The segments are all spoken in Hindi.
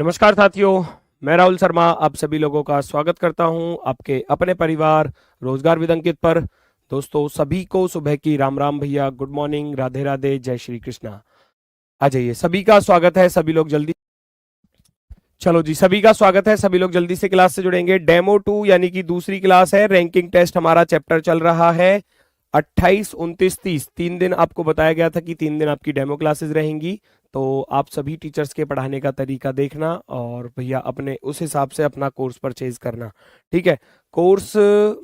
नमस्कार साथियों, मैं राहुल शर्मा आप सभी लोगों का स्वागत करता हूं आपके अपने परिवार रोजगार विद अंकित पर। दोस्तों सभी को सुबह की राम राम भैया, गुड मॉर्निंग, राधे राधे, जय श्री कृष्णा। आ जाइए, सभी का स्वागत है। सभी लोग जल्दी, चलो जी, सभी का स्वागत है। सभी लोग जल्दी से क्लास से जुड़ेंगे। डेमो 2 यानी कि दूसरी क्लास है। रैंकिंग टेस्ट हमारा चैप्टर चल रहा है 28, 29, 30। 3 दिन आपको बताया गया था कि 3 दिन आपकी डेमो क्लासेस रहेंगी। तो आप सभी टीचर्स के पढ़ाने का तरीका देखना और भैया अपने उस हिसाब से अपना कोर्स परचेज करना। ठीक है। कोर्स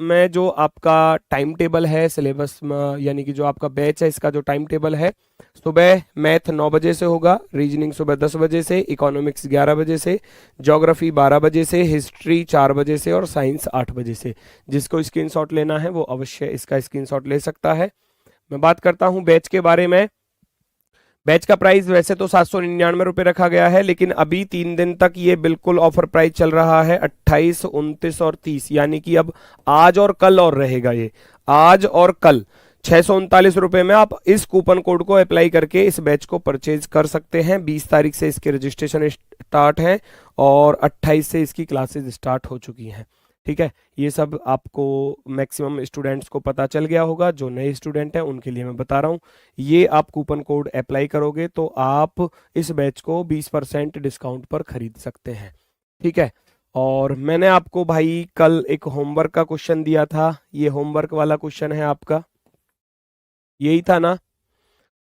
में जो आपका टाइम टेबल है, सिलेबस में यानी कि जो आपका बैच है, इसका जो टाइम टेबल है, सुबह मैथ 9 बजे से होगा, रीजनिंग सुबह 10 बजे से, इकोनॉमिक्स 11 बजे से, ज्योग्राफी 12 बजे से, हिस्ट्री 4 बजे से और साइंस 8 बजे से। जिसको स्क्रीनशॉट लेना है वो अवश्य इसका स्क्रीनशॉट ले सकता है। मैं बात करता हूं बैच के बारे में। बैच का प्राइस वैसे तो 799 रुपये रखा गया है, लेकिन अभी 3 दिन तक ये बिल्कुल ऑफर प्राइस चल रहा है 28, 29 और 30, यानी कि अब आज और कल और रहेगा ये। आज और कल 639 रुपये में आप इस कूपन कोड को अप्लाई करके इस बैच को परचेज कर सकते हैं। 20 तारीख से इसके रजिस्ट्रेशन स्टार्ट है और 28 से इसकी क्लासेस स्टार्ट हो चुकी हैं। ठीक है, ये सब आपको मैक्सिमम स्टूडेंट्स को पता चल गया होगा। जो नए स्टूडेंट हैं उनके लिए मैं बता रहा हूँ, ये आप कूपन कोड अप्लाई करोगे तो आप इस बैच को 20% डिस्काउंट पर खरीद सकते हैं। ठीक है। और मैंने आपको भाई कल एक होमवर्क का क्वेश्चन दिया था, ये होमवर्क वाला क्वेश्चन है आपका, यही था ना।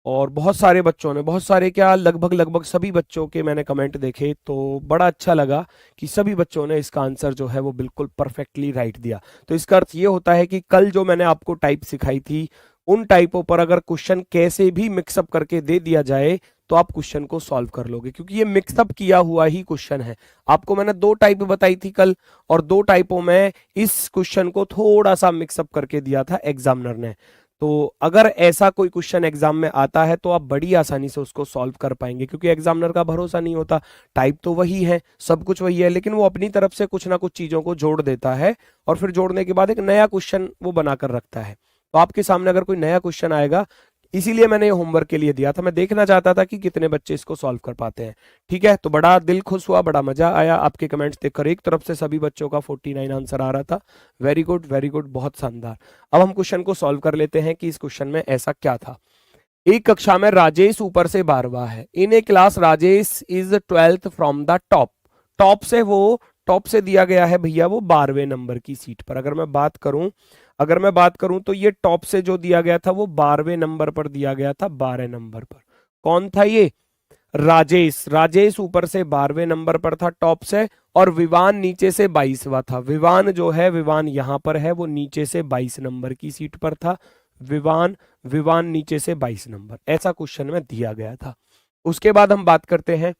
और बहुत सारे बच्चों ने, बहुत सारे क्या, लगभग लगभग सभी बच्चों के मैंने कमेंट देखे तो बड़ा अच्छा लगा कि सभी बच्चों ने इसका आंसर जो है वो बिल्कुल परफेक्टली राइट दिया। तो इसका अर्थ ये होता है कि कल जो मैंने आपको टाइप सिखाई थी, उन टाइपों पर अगर क्वेश्चन कैसे भी मिक्सअप करके दे दिया जाए तो आप क्वेश्चन को सॉल्व कर लोगे, क्योंकि ये मिक्सअप किया हुआ ही क्वेश्चन है। आपको मैंने 2 टाइप बताई थी कल, और 2 टाइपों में इस क्वेश्चन को थोड़ा सा मिक्सअप करके दिया था एग्जामिनर ने। तो अगर ऐसा कोई क्वेश्चन एग्जाम में आता है तो आप बड़ी आसानी से उसको सॉल्व कर पाएंगे, क्योंकि एग्जामिनर का भरोसा नहीं होता। टाइप तो वही है, सब कुछ वही है, लेकिन वो अपनी तरफ से कुछ ना कुछ चीजों को जोड़ देता है और फिर जोड़ने के बाद एक नया क्वेश्चन वो बनाकर रखता है। तो आपके सामने अगर कोई नया क्वेश्चन आएगा, इसीलिए मैंने ये होमवर्क के लिए दिया था। मैं देखना चाहता था कि कितने बच्चे इसको सॉल्व कर पाते हैं। ठीक है, तो बड़ा दिल खुश हुआ, बड़ा मजा आया आपके कमेंट्स देखकर। एक तरफ से सभी बच्चों का 49 आंसर आ रहा था। वेरी गुड, वेरी गुड, बहुत शानदार। अब हम क्वेश्चन को सॉल्व कर लेते हैं कि इस क्वेश्चन में ऐसा क्या था। एक कक्षा में राजेश ऊपर से 12वां है। In a class Rajesh is 12th from the top. Top से दिया गया है भैया वो 12वें नंबर की सीट पर। अगर मैं बात करूं तो ये टॉप से जो दिया गया था वो 12वें नंबर पर दिया गया था, 12 नंबर पर। कौन था ये? राजेश ऊपर से 12वें नंबर पर था टॉप से, और विवान नीचे से 22वां था। विवान जो है, विवान यहां पर है, वो नीचे से 22 नंबर की सीट पर था। विवान नीचे से 22 नंबर, ऐसा क्वेश्चन में दिया गया था। उसके बाद हम बात करते हैं,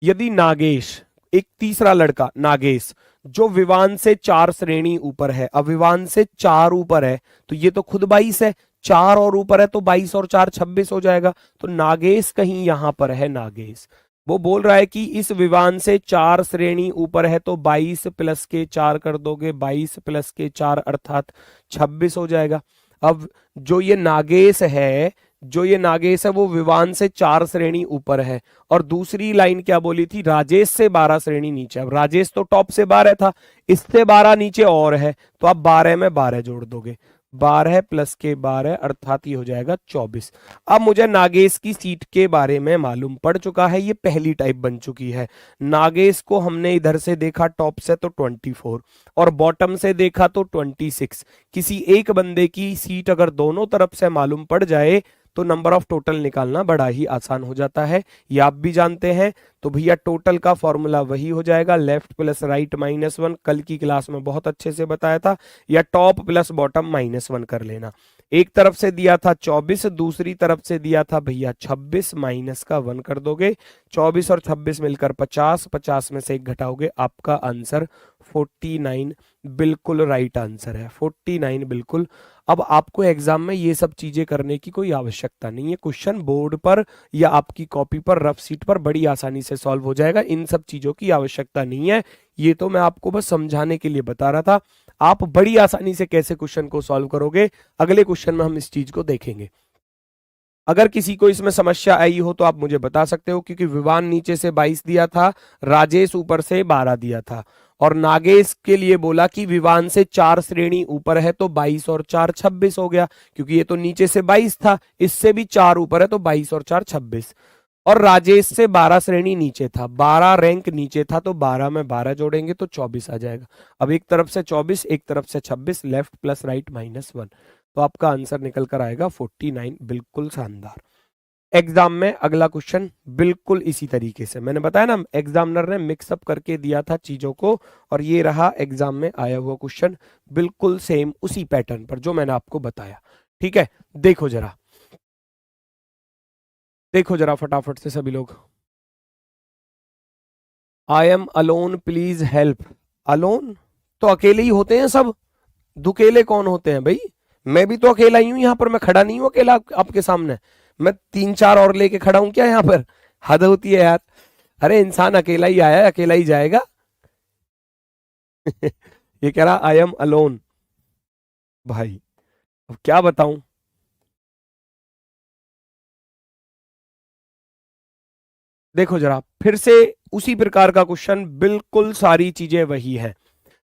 यदि नागेश, एक तीसरा लड़का नागेश, जो विवान से 4 श्रेणी ऊपर है, अब विवान से 4 ऊपर है तो ये तो खुद 22 है, 4 और ऊपर है तो 22 और 4 26 हो जाएगा। तो नागेश कहीं यहां पर है। नागेश वो बोल रहा है कि इस विवान से 4 श्रेणी ऊपर है, तो 22 प्लस के 4 कर दोगे, 22 प्लस के 4 अर्थात 26 हो जाएगा। अब जो ये नागेश है वो विवान से 4 श्रेणी ऊपर है, और दूसरी लाइन क्या बोली थी? राजेश से 12 श्रेणी नीचे। अब राजेश तो टॉप से 12 था, इससे 12 नीचे और है, तो आप 12 में 12 जोड़ दोगे, 12 प्लस के 12 अर्थात ये हो जाएगा 24। अब मुझे नागेश की सीट के बारे में मालूम पड़ चुका है, ये पहली टाइप बन चुकी है। नागेश को हमने इधर से देखा टॉप से तो 24 और बॉटम से देखा तो 26। किसी एक बंदे की सीट अगर दोनों तरफ से मालूम पड़ जाए तो नंबर ऑफ टोटल निकालना बड़ा ही आसान हो जाता है, ये आप भी जानते हैं। तो भैया टोटल का फॉर्मूला वही हो जाएगा, लेफ्ट प्लस राइट -1। कल की क्लास में बहुत अच्छे से बताया था, या टॉप प्लस बॉटम -1 कर लेना। एक तरफ से दिया था 24, दूसरी तरफ से दिया था भैया 26, माइनस का 1 कर दोगे, 24 और 26 मिलकर 50, 50 में से 1 घटाओगे, आपका आंसर 49 बिल्कुल राइट आंसर है, 49 बिल्कुल। अब आपको एग्जाम में ये सब चीजें करने की कोई आवश्यकता नहीं है, क्वेश्चन बोर्ड पर या आपकी कॉपी पर, रफ सीट पर बड़ी आसानी से सॉल्व हो जाएगा। इन सब चीजों की आवश्यकता नहीं है, ये तो मैं आपको बस समझाने के लिए बता रहा था। आप बड़ी आसानी से कैसे क्वेश्चन को सॉल्व करोगे, अगले क्वेश्चन में हम इस चीज को देखेंगे। अगर किसी को इसमें समस्या आई हो तो आप मुझे बता सकते हो, क्योंकि विवान नीचे से 22 दिया था, राजेश ऊपर से 12 दिया था, और नागेश के लिए बोला कि विवान से 4 श्रेणी ऊपर है तो 22 और 4 26 हो गया, क्योंकि ये तो नीचे से 22 था, इससे भी 4 ऊपर है तो 22 और 4 26। और राजेश से 12 श्रेणी नीचे था, 12 रैंक नीचे था, तो 12 में 12 जोड़ेंगे तो 24 आ जाएगा। अब एक तरफ से 24, एक तरफ से 26, लेफ्ट प्लस राइट -1, तो आपका आंसर निकल कर आएगा 49। बिल्कुल शानदार। एग्जाम में अगला क्वेश्चन बिल्कुल इसी तरीके से, मैंने बताया ना एग्जामिनर ने मिक्सअप करके दिया था चीजों को, और ये रहा एग्जाम में आया हुआ क्वेश्चन, बिल्कुल सेम उसी पैटर्न पर जो मैंने आपको बताया। ठीक है, देखो जरा, देखो जरा फटाफट से सभी लोग। I am alone please help. Alone तो अकेले ही होते हैं सब, दुकेले कौन होते हैं भाई? मैं भी तो अकेला ही हूं यहाँ पर, मैं खड़ा नहीं हूं अकेला आपके सामने, मैं 3 4 और लेके खड़ा हूं क्या यहाँ पर? हद होती है यार। अरे इंसान अकेला ही आया है, अकेला ही जाएगा। ये कह रहा आई एम अलोन। भाई अब क्या बताऊं। देखो जरा फिर से उसी प्रकार का क्वेश्चन, बिल्कुल सारी चीजें वही है।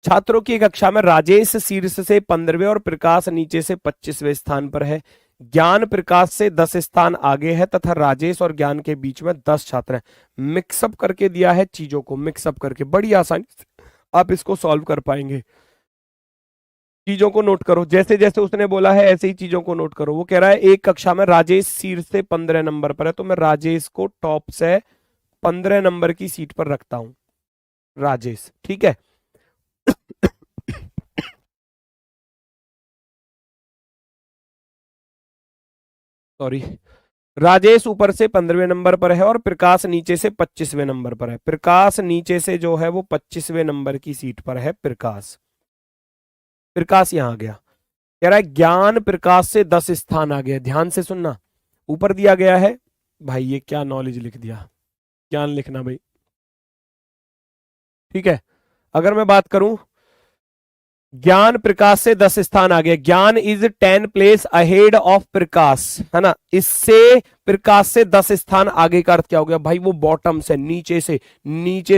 छात्रों की कक्षा में राजेश शीर्ष से 15वें और प्रकाश नीचे से 25वें स्थान पर है। ज्ञान प्रकाश से 10 स्थान आगे है तथा राजेश और ज्ञान के बीच में 10 छात्र हैं। मिक्सअप करके दिया है चीजों को, मिक्सअप करके बड़ी आसानी से आप इसको सॉल्व कर पाएंगे। चीजों को नोट करो, जैसे जैसे उसने बोला है ऐसे ही चीजों को नोट करो। वो कह रहा है एक कक्षा में राजेश शीर्ष से 15 नंबर पर है, तो मैं राजेश को टॉप से 15 नंबर की सीट पर रखता हूं, राजेश। ठीक है, सॉरी, राजेश ऊपर से 15वें नंबर पर है और प्रकाश नीचे से 25वें नंबर पर है। प्रकाश नीचे से जो है वो 25वें नंबर की सीट पर है। प्रकाश, प्रकाश यहां आ गया। कह रहा है ज्ञान प्रकाश से 10 स्थान आ गया। ध्यान से सुनना, ऊपर दिया गया है भाई, ये क्या नॉलेज लिख दिया, ज्ञान लिखना भाई। ठीक है, अगर मैं बात करूं, ज्ञान प्रकाश से 10 स्थान आ गया। ज्ञान इज 10 प्लेस अहेड ऑफ प्रकाश, है ना। इससे प्रकाश से 10 स्थान आगे का अर्थ क्या हो गया भाई? वो बॉटम से, नीचे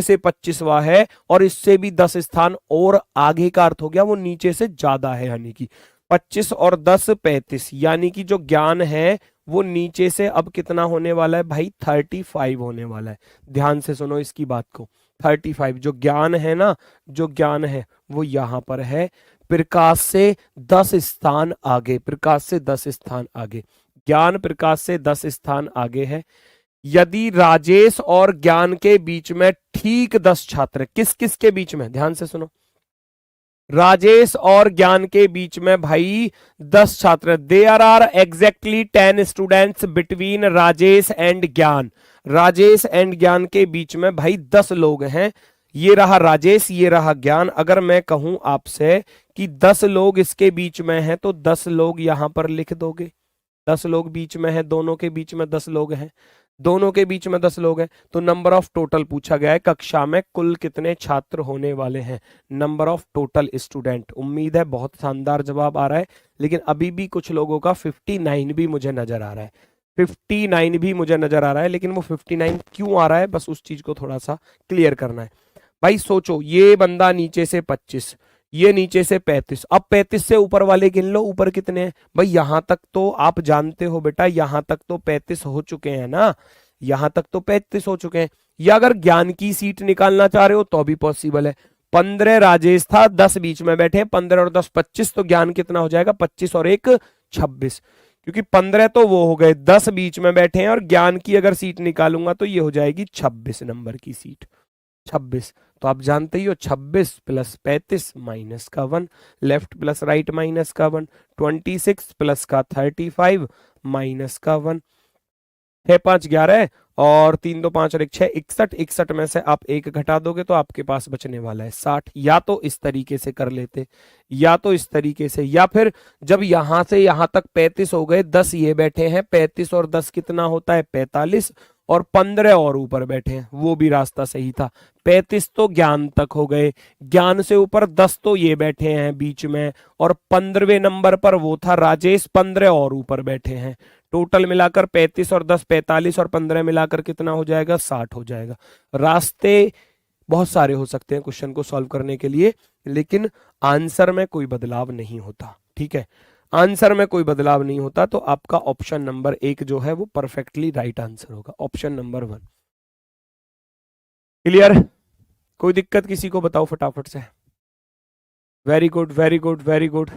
से 25वां है, और इससे भी 10 स्थान और आगे का अर्थ हो गया वो नीचे से ज्यादा है, यानी कि 25 और 10 35, यानी कि जो ज्ञान है वो नीचे से अब कितना होने वाला है भाई? 35 होने वाला है। ध्यान से सुनो इसकी बात को, 35 जो ज्ञान है ना, जो ज्ञान है वो यहां पर है प्रकाश से 10 स्थान आगे, प्रकाश से 10 स्थान आगे। ज्ञान प्रकाश से 10 स्थान आगे है। यदि राजेश और ज्ञान के बीच में ठीक 10 छात्र, किस किस के बीच में? ध्यान से सुनो, राजेश और ज्ञान के बीच में भाई 10 छात्र। There are exactly 10 students between Rajesh and Gyan. Rajesh and ज्ञान के बीच में भाई 10 लोग हैं। ये रहा राजेश, ये रहा ज्ञान। अगर मैं कहूं आपसे कि 10 लोग इसके बीच में हैं, तो 10 लोग यहां पर लिख दोगे। 10 लोग बीच में है, दोनों के बीच में 10 लोग हैं, दोनों के बीच में 10 लोग हैं। तो नंबर ऑफ टोटल पूछा गया है, कक्षा में कुल कितने छात्र होने वाले हैं? Number of total student. उम्मीद है बहुत शानदार जवाब आ रहा है, लेकिन अभी भी कुछ लोगों का 59 भी मुझे नजर आ रहा है, 59 भी मुझे नजर आ रहा है। लेकिन वो 59 क्यों आ रहा है, बस उस चीज को थोड़ा सा क्लियर करना है। भाई सोचो, ये बंदा नीचे से 25, ये नीचे से 35, अब 35 से ऊपर वाले गिन लो, ऊपर कितने हैं भाई? यहां तक तो आप जानते हो बेटा, यहां तक तो 35 हो चुके हैं ना, यहां तक तो 35 हो चुके हैं। या अगर ज्ञान की सीट निकालना चाह रहे हो तो भी पॉसिबल है। 15 राजेश था, 10 बीच में बैठे, 15 और 10 25, तो ज्ञान कितना हो जाएगा? 25 और 1 26, क्योंकि 15 तो वो हो गए, 10 बीच में बैठे हैं, और ज्ञान की अगर सीट निकालूंगा तो ये हो जाएगी 26 नंबर की सीट, 26। तो आप जानते ही हो 26 प्लस 35 माइनस का 1, लेफ्ट प्लस राइट माइनस का 1, 26 प्लस का 35 माइनस का 1, 6 5 11 और 3 2 5 और 1 6, 61। 61 में से आप 1 घटा दोगे तो आपके पास बचने वाला है 60। या तो इस तरीके से कर लेते, या तो इस तरीके से, या फिर जब यहां से यहां तक 35 हो गए, 10 ये बैठे हैं, 35 और 10 कितना होता है? 45, और 15 और ऊपर बैठे हैं, वो भी रास्ता सही था। 35 तो ज्ञान तक हो गए, ज्ञान से ऊपर 10 तो ये बैठे हैं बीच में, और 15वें नंबर पर वो था राजेश, 15 और ऊपर बैठे हैं। टोटल मिलाकर 35 और 10 45 और 15 मिलाकर कितना हो जाएगा, 60 हो जाएगा। रास्ते बहुत सारे हो सकते हैं क्वेश्चन को सॉल्व करने के लिए, लेकिन आंसर में कोई बदलाव नहीं होता। ठीक है, आंसर में कोई बदलाव नहीं होता, तो आपका ऑप्शन नंबर 1 जो है वो परफेक्टली राइट आंसर होगा, ऑप्शन नंबर 1। क्लियर? कोई दिक्कत किसी को बताओ फटाफट से। Very good very good very good.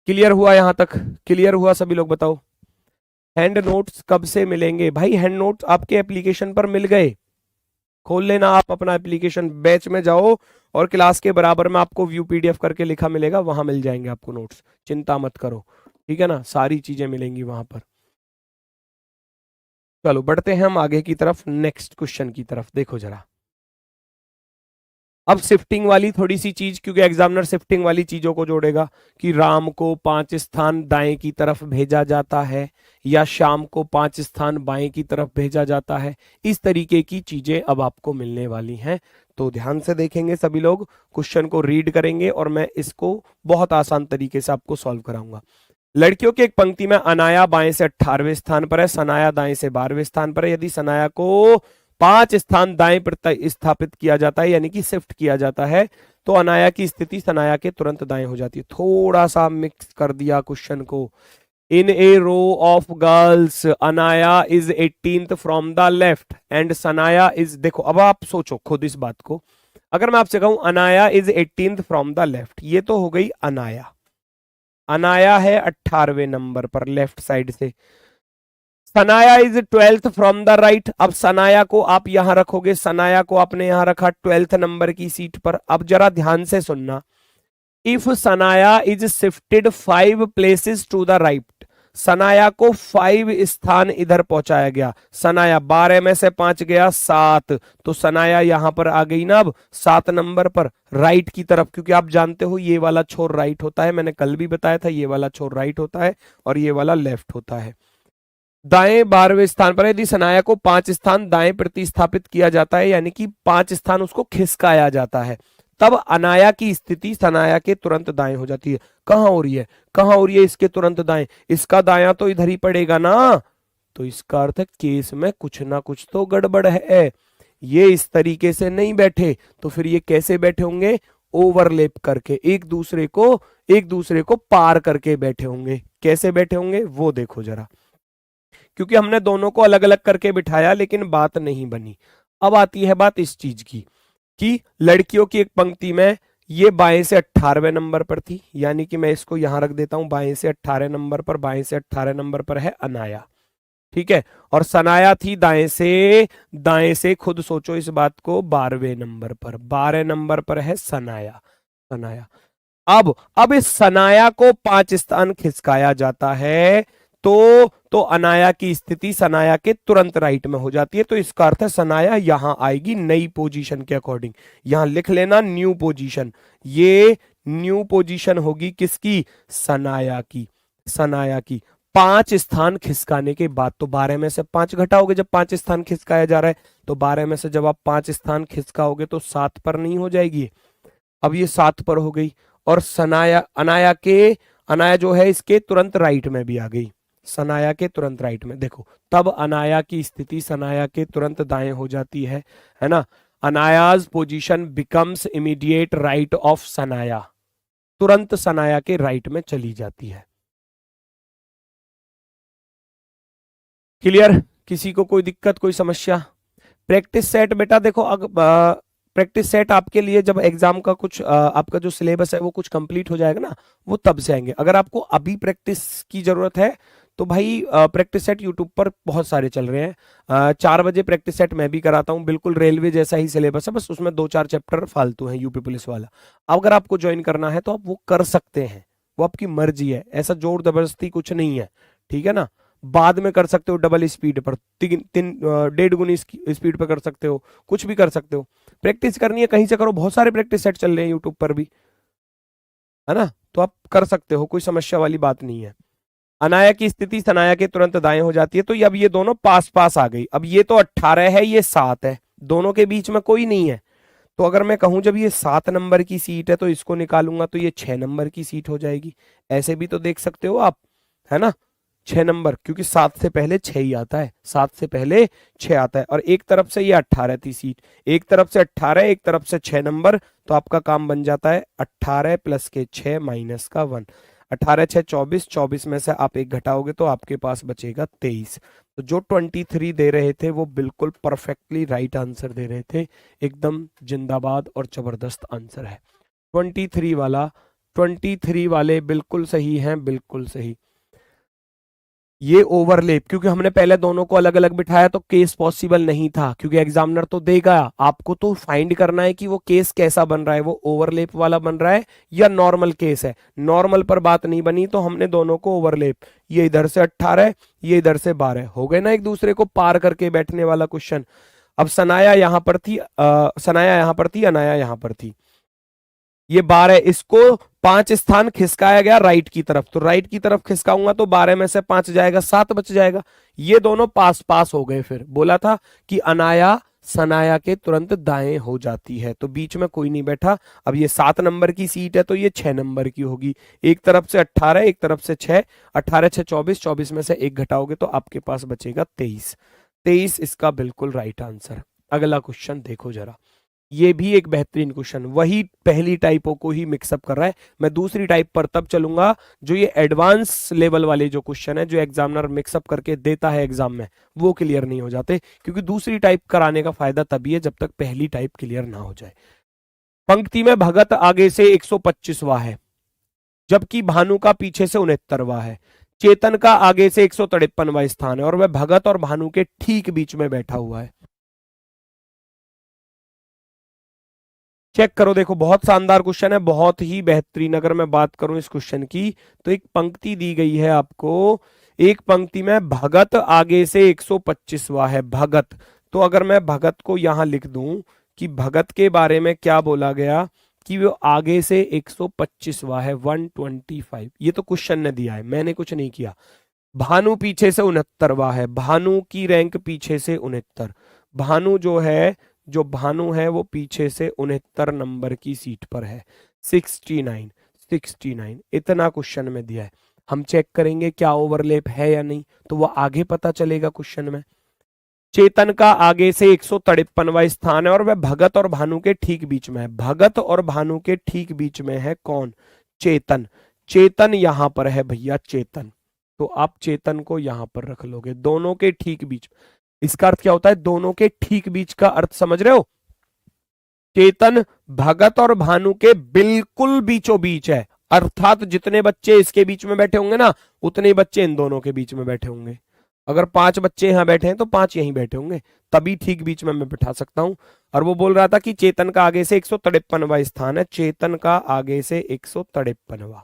Clear हुआ यहां तक? क्लियर हुआ सभी लोग? बताओ हैंड नोट्स कब से मिलेंगे? भाई हैंड नोट्स आपके एप्लीकेशन पर मिल गए, खोल लेना आप अपना एप्लीकेशन, बैच में जाओ और क्लास के बराबर में आपको व्यू पीडीएफ करके लिखा मिलेगा, वहां मिल जाएंगे आपको नोट्स, चिंता मत करो। ठीक है ना, सारी चीजें मिलेंगी वहां पर। चलो बढ़ते हैं हम आगे की तरफ, नेक्स्ट क्वेश्चन की तरफ। देखो जरा, अब शिफ्टिंग वाली थोड़ी सी चीज, क्योंकि एग्जामिनर शिफ्टिंग वाली चीजों को जोड़ेगा कि राम को 5 स्थान दाएं की तरफ भेजा जाता है या शाम को 5 स्थान बाएं की तरफ भेजा जाता है, इस तरीके की चीजें अब आपको मिलने वाली हैं। तो ध्यान से देखेंगे सभी लोग, क्वेश्चन को रीड करेंगे और मैं इसको बहुत आसान तरीके से आपको सॉल्व कराऊंगा। लड़कियों की एक पंक्ति में अनाया बाएं से 18वें स्थान पर है, सनाया दाएं से 12वें स्थान पर है। यदि सनाया को 5 स्थान दाएं पर स्थापित किया जाता है, यानी कि शिफ्ट किया जाता है, तो अनाया की स्थिति सनाया के तुरंत दाएं हो जाती है। थोड़ा सा मिक्स कर दिया क्वेश्चन को। In a row of girls Anaya is 18th from the left and Sanaya is, देखो अब आप सोचो खुद इस बात को, अगर मैं आपसे कहूं Anaya is 18th from the left, ये तो हो गई अनाया, अनाया है 18वें नंबर पर लेफ्ट साइड से। Sanaya is 12th from the right, अब सनाया को आप यहां रखोगे, सनाया को आपने यहां रखा 12th नंबर की सीट पर। अब जरा ध्यान से सुनना, if Sanaya is shifted 5 places to the right, Sanaya को 5 स्थान इधर पहुंचाया गया, सनाया 12 में से 5 गया 7, तो सनाया यहां पर आ गई ना अब 7 नंबर पर राइट की तरफ, क्योंकि आप जानते हो ये वाला छोर राइट होता है, मैंने कल भी बताया था, ये वाला छोर राइट होता है और ये वाला लेफ्ट होता है। दाएं 12वें स्थान पर, यदि सनाया को 5 स्थान दाएं प्रतिस्थापित किया जाता है, यानी कि 5 स्थान उसको खिसकाया जाता है, तब अनाया की स्थिति सनाया के तुरंत दाएं हो जाती है। कहां हो रही है, कहां हो रही है इसके तुरंत दाएं, इसका दाया तो इधर ही पड़ेगा ना, तो इसका अर्थ केस में कुछ ना कुछ तो गड़बड़ है। ये इस तरीके से नहीं बैठे, तो फिर ये कैसे बैठे होंगे, ओवरलेप करके, एक दूसरे को पार करके बैठे होंगे। कैसे बैठे होंगे वो देखो जरा, क्योंकि हमने दोनों को अलग अलग करके बिठाया लेकिन बात नहीं बनी। अब आती है बात इस चीज की कि लड़कियों की एक पंक्ति में ये बाएं से 18वें नंबर पर थी, यानी कि मैं इसको यहां रख देता हूं, बाएं से 18 नंबर पर, बाएं से 18 नंबर पर है अनाया, ठीक है, और सनाया थी दाएं से खुद सोचो इस बात को, 12वें नंबर पर, 12 नंबर पर है सनाया। सनाया अब इस सनाया को 5 स्थान खिसकाया जाता है, तो अनाया की स्थिति सनाया के तुरंत राइट में हो जाती है, तो इसका अर्थ है सनाया यहां आएगी नई पोजीशन के अकॉर्डिंग। यहां लिख लेना न्यू पोजीशन, ये न्यू पोजीशन होगी किसकी, सनाया की। सनाया की 5 स्थान खिसकाने के बाद, तो 12 में से 5 घटाओगे, जब 5 स्थान खिसकाया जा रहा है, तो 12 में से जब आप 5 स्थान खिसकाओगे तो 7 पर नहीं हो जाएगी, अब ये 7 पर हो गई, और अनाया जो है इसके तुरंत राइट में भी आ गई, सनाया के तुरंत राइट में। देखो तब अनाया की स्थिति सनाया के तुरंत दाएं हो जाती है ना। Anaya's position becomes immediate right of Sanaya, तुरंत सनाया के राइट में चली जाती है। क्लियर? किसी को कोई दिक्कत, कोई समस्या? प्रैक्टिस सेट बेटा देखो, प्रैक्टिस सेट आपके लिए जब एग्जाम का कुछ आपका जो सिलेबस है वो कुछ कंप्लीट हो जाएगा ना, वो तब से आएंगे। अगर आपको अभी प्रैक्टिस की जरूरत है तो भाई प्रैक्टिस सेट यूट्यूब पर बहुत सारे चल रहे हैं। 4 बजे प्रैक्टिस सेट मैं भी कराता हूँ, बिल्कुल रेलवे जैसा ही सिलेबस है, बस उसमें 2-4 चैप्टर फालतू हैं यूपी पुलिस वाला। अगर आपको ज्वाइन करना है तो आप वो कर सकते हैं, वो आपकी मर्जी है, ऐसा जोर जबरदस्ती कुछ नहीं है, ठीक है ना। बाद में कर सकते हो डबल स्पीड पर, 1.5 गुनी स्पीड पर कर सकते हो, कुछ भी कर सकते हो। प्रैक्टिस करनी है कहीं से करो, बहुत सारे प्रैक्टिस सेट चल रहे हैं यूट्यूब पर भी, है ना, तो आप कर सकते हो, कोई समस्या वाली बात नहीं है। अनाया की स्थिति सनाया के तुरंत दाएं हो जाती है, तो अब ये दोनों पास पास आ गई। अब ये तो 18 है, ये 7 है, दोनों के बीच में कोई नहीं है, तो अगर मैं कहूं जब ये 7 नंबर की सीट है तो इसको निकालूंगा तो ये 6 नंबर की सीट हो जाएगी। ऐसे भी तो देख सकते हो आप, है ना, 6 नंबर, क्योंकि 7 से पहले 6 ही आता है, 7 से पहले 6 आता है। और एक तरफ से ये 18 थी सीट, एक तरफ से 18, एक तरफ से 6 नंबर, तो आपका काम बन जाता है 18 प्लस के 6 माइनस का 1। 18 6 24, 24 में से आप एक घटाओगे तो आपके पास बचेगा 23। तो जो 23 दे रहे थे वो बिल्कुल परफेक्टली राइट आंसर दे रहे थे, एकदम जिंदाबाद और जबरदस्त आंसर है 23 वाला। 23 वाले बिल्कुल सही हैं, बिल्कुल सही। ये ओवरलेप, क्योंकि हमने पहले दोनों को अलग अलग बिठाया तो केस पॉसिबल नहीं था, क्योंकि एग्जामिनर तो देगा, आपको तो फाइंड करना है कि वो केस कैसा बन रहा है, वो ओवरलेप वाला बन रहा है या नॉर्मल केस है। नॉर्मल पर बात नहीं बनी तो हमने दोनों को ओवरलेप, ये इधर से 18, ये इधर से 12 हो गए ना, एक दूसरे को पार करके बैठने वाला क्वेश्चन। अब सनाया यहां पर थी, सनाया यहां पर थी, अनाया यहां पर थी, ये 12, इसको 5 स्थान खिसकाया गया राइट की तरफ, तो राइट की तरफ खिसकाऊंगा तो 12 में से 5 जाएगा, 7 बच जाएगा। ये दोनों पास पास हो गए। फिर बोला था कि अनाया सनाया के तुरंत दाएं हो जाती है, तो बीच में कोई नहीं बैठा। अब ये 7 नंबर की सीट है तो ये 6 नंबर की होगी, एक तरफ से 18, एक तरफ से 6, 18 6 24, 24 में से एक घटाओगे तो आपके पास बचेगा 23। 23 इसका बिल्कुल राइट आंसर। अगला क्वेश्चन देखो जरा, ये भी एक बेहतरीन क्वेश्चन, वही पहली टाइपों को ही मिक्सअप कर रहा है। मैं दूसरी टाइप पर तब चलूंगा जो ये एडवांस लेवल वाले जो क्वेश्चन है, जो एग्जामिनर मिक्सअप करके देता है एग्जाम में, वो क्लियर नहीं हो जाते, क्योंकि दूसरी टाइप कराने का फायदा तभी है जब तक पहली टाइप क्लियर ना हो जाए। पंक्ति में भगत आगे से 125वां है, जबकि भानु का पीछे से 69वां है। चेतन का आगे से 153वां स्थान है और वह भगत और भानु के ठीक बीच में बैठा हुआ है। चेक करो, देखो बहुत शानदार क्वेश्चन है, बहुत ही बेहतरीन। अगर मैं बात करूं इस क्वेश्चन की, तो एक पंक्ति दी गई है आपको, एक पंक्ति में भगत आगे से 125वां है, भगत। तो अगर मैं भगत को यहां लिख दूं कि भगत के बारे में क्या बोला गया कि वो आगे से 125वां है, 125, ये तो क्वेश्चन ने दिया है, मैंने कुछ नहीं किया। भानु पीछे से 69वां है, भानु की रैंक पीछे से 69, भानु जो भानु है वो पीछे से 69 नंबर की सीट पर है, 69, 69 इतना क्वेश्चन में दिया है। हम चेक करेंगे क्या ओवरलैप है या नहीं, तो वो आगे पता चलेगा क्वेश्चन में। चेतन का आगे से 153वां स्थान है और वह भगत और भानु के ठीक बीच में है। भगत और भानु के ठीक बीच में है कौन? चेतन। चेतन यहां पर है भैया, चेतन, तो आप चेतन को यहां पर रख लोगे, दोनों के ठीक बीच। इसका अर्थ क्या होता है? दोनों के ठीक बीच का अर्थ समझ रहे हो? चेतन भगत और भानु के बिल्कुल बीचों बीच है, अर्थात जितने बच्चे इसके बीच में बैठे होंगे ना, उतने बच्चे इन दोनों के बीच में बैठे होंगे। अगर 5 बच्चे यहां बैठे हैं तो 5 यहीं बैठे होंगे, तभी ठीक बीच में मैं बिठा सकता हूं। और वो बोल रहा था कि चेतन का आगे से 153वां स्थान है, चेतन का आगे से 153वां।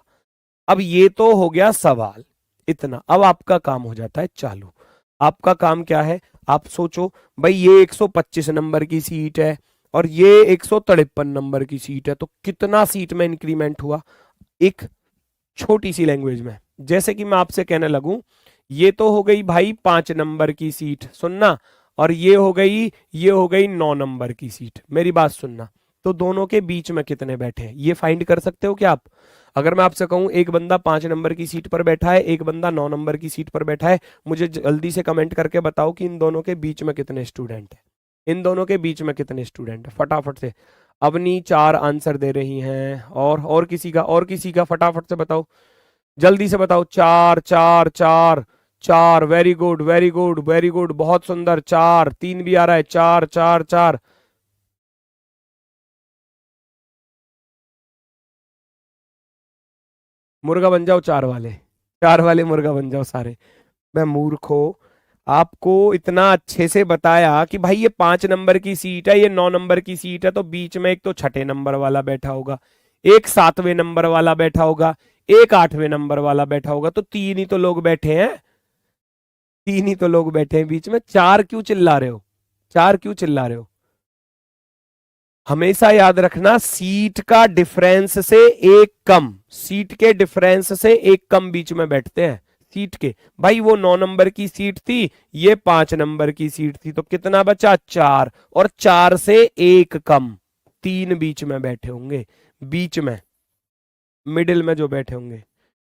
अब ये तो हो गया सवाल इतना, अब आपका काम हो जाता है चालू। आपका काम क्या है? आप सोचो भाई, ये 125 नंबर की सीट है और ये 153 नंबर की सीट है, तो कितना सीट में इंक्रीमेंट हुआ? एक छोटी सी लैंग्वेज में, जैसे कि मैं आपसे कहने लगूं, ये तो हो गई भाई 5 नंबर की सीट, सुनना, और ये हो गई 9 नंबर की सीट, मेरी बात सुनना। तो दोनों के बीच में कितने बैठे हैं ये फाइंड कर सकते हो क्या आप? अगर मैं आपसे कहूं एक बंदा 5 नंबर की सीट पर बैठा है, एक बंदा 9 नंबर की सीट पर बैठा है, मुझे जल्दी से कमेंट करके बताओ कि इन दोनों के बीच में कितने स्टूडेंट हैं, इन दोनों के बीच में कितने स्टूडेंट है, फटाफट से। अवनी 4 आंसर दे रही हैं, और किसी का फटाफट से बताओ, जल्दी से बताओ। 4 4 4 4, very good very good very good, बहुत सुंदर। 4, 3 भी आ रहा है, 4 4 4। मुर्गा बन जाओ 4 वाले, 4 वाले मुर्गा बन जाओ सारे। मैं मूर्ख हो, आपको इतना अच्छे से बताया कि भाई ये 5 नंबर की सीट है, ये 9 नंबर की सीट है, तो बीच में एक तो 6ठे नंबर वाला बैठा होगा, एक 7वें नंबर वाला बैठा होगा, एक 8वें नंबर वाला बैठा होगा, तो 3 ही तो लोग बैठे हैं, 3 ही तो लोग बैठे हैं बीच में। 4 क्यों चिल्ला रहे हो? 4 क्यों चिल्ला रहे हो? हमेशा याद रखना, सीट का डिफरेंस से एक कम, सीट के डिफरेंस से एक कम बीच में बैठते हैं सीट के। भाई वो 9 नंबर की सीट थी, ये 5 नंबर की सीट थी, तो कितना बचा? 4, और 4 से एक कम 3 बीच में बैठे होंगे, बीच में, मिडिल में जो बैठे होंगे,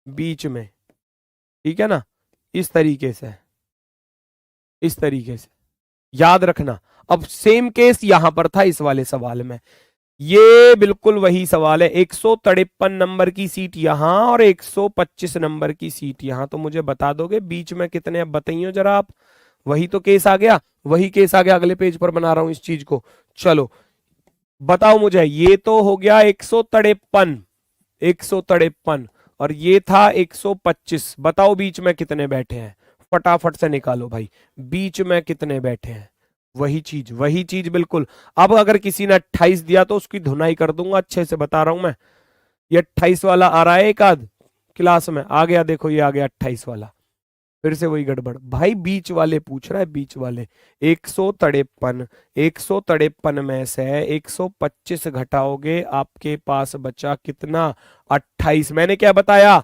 बीच में, ठीक है ना? इस तरीके से, इस तरीके से याद रखना। अब सेम केस यहां पर था इस वाले सवाल में, ये बिल्कुल वही सवाल है। 153 नंबर की सीट यहां और 125 नंबर की सीट यहां, तो मुझे बता दोगे बीच में कितने, अब बताइए जरा आप। वही तो केस आ गया, वही केस आ गया, अगले पेज पर बना रहा हूं इस चीज को। चलो बताओ मुझे, ये तो हो गया 153, 153 और ये था 125, बताओ बीच में कितने बैठे हैं, फटाफट से निकालो भाई, बीच में कितने बैठे हैं। वही चीज, वही चीज बिल्कुल। अब अगर किसी ने 28 दिया तो उसकी धुनाई कर दूंगा, अच्छे से बता रहा हूं मैं। ये 28 वाला आ रहा है एक आध क्लास में, आ गया, देखो ये आ गया 28 वाला, फिर से वही गड़बड़ भाई, बीच वाले पूछ रहा है, बीच वाले। 153, 153 में से 125 घटाओगे, आपके पास बचा कितना, 28। मैंने क्या बताया,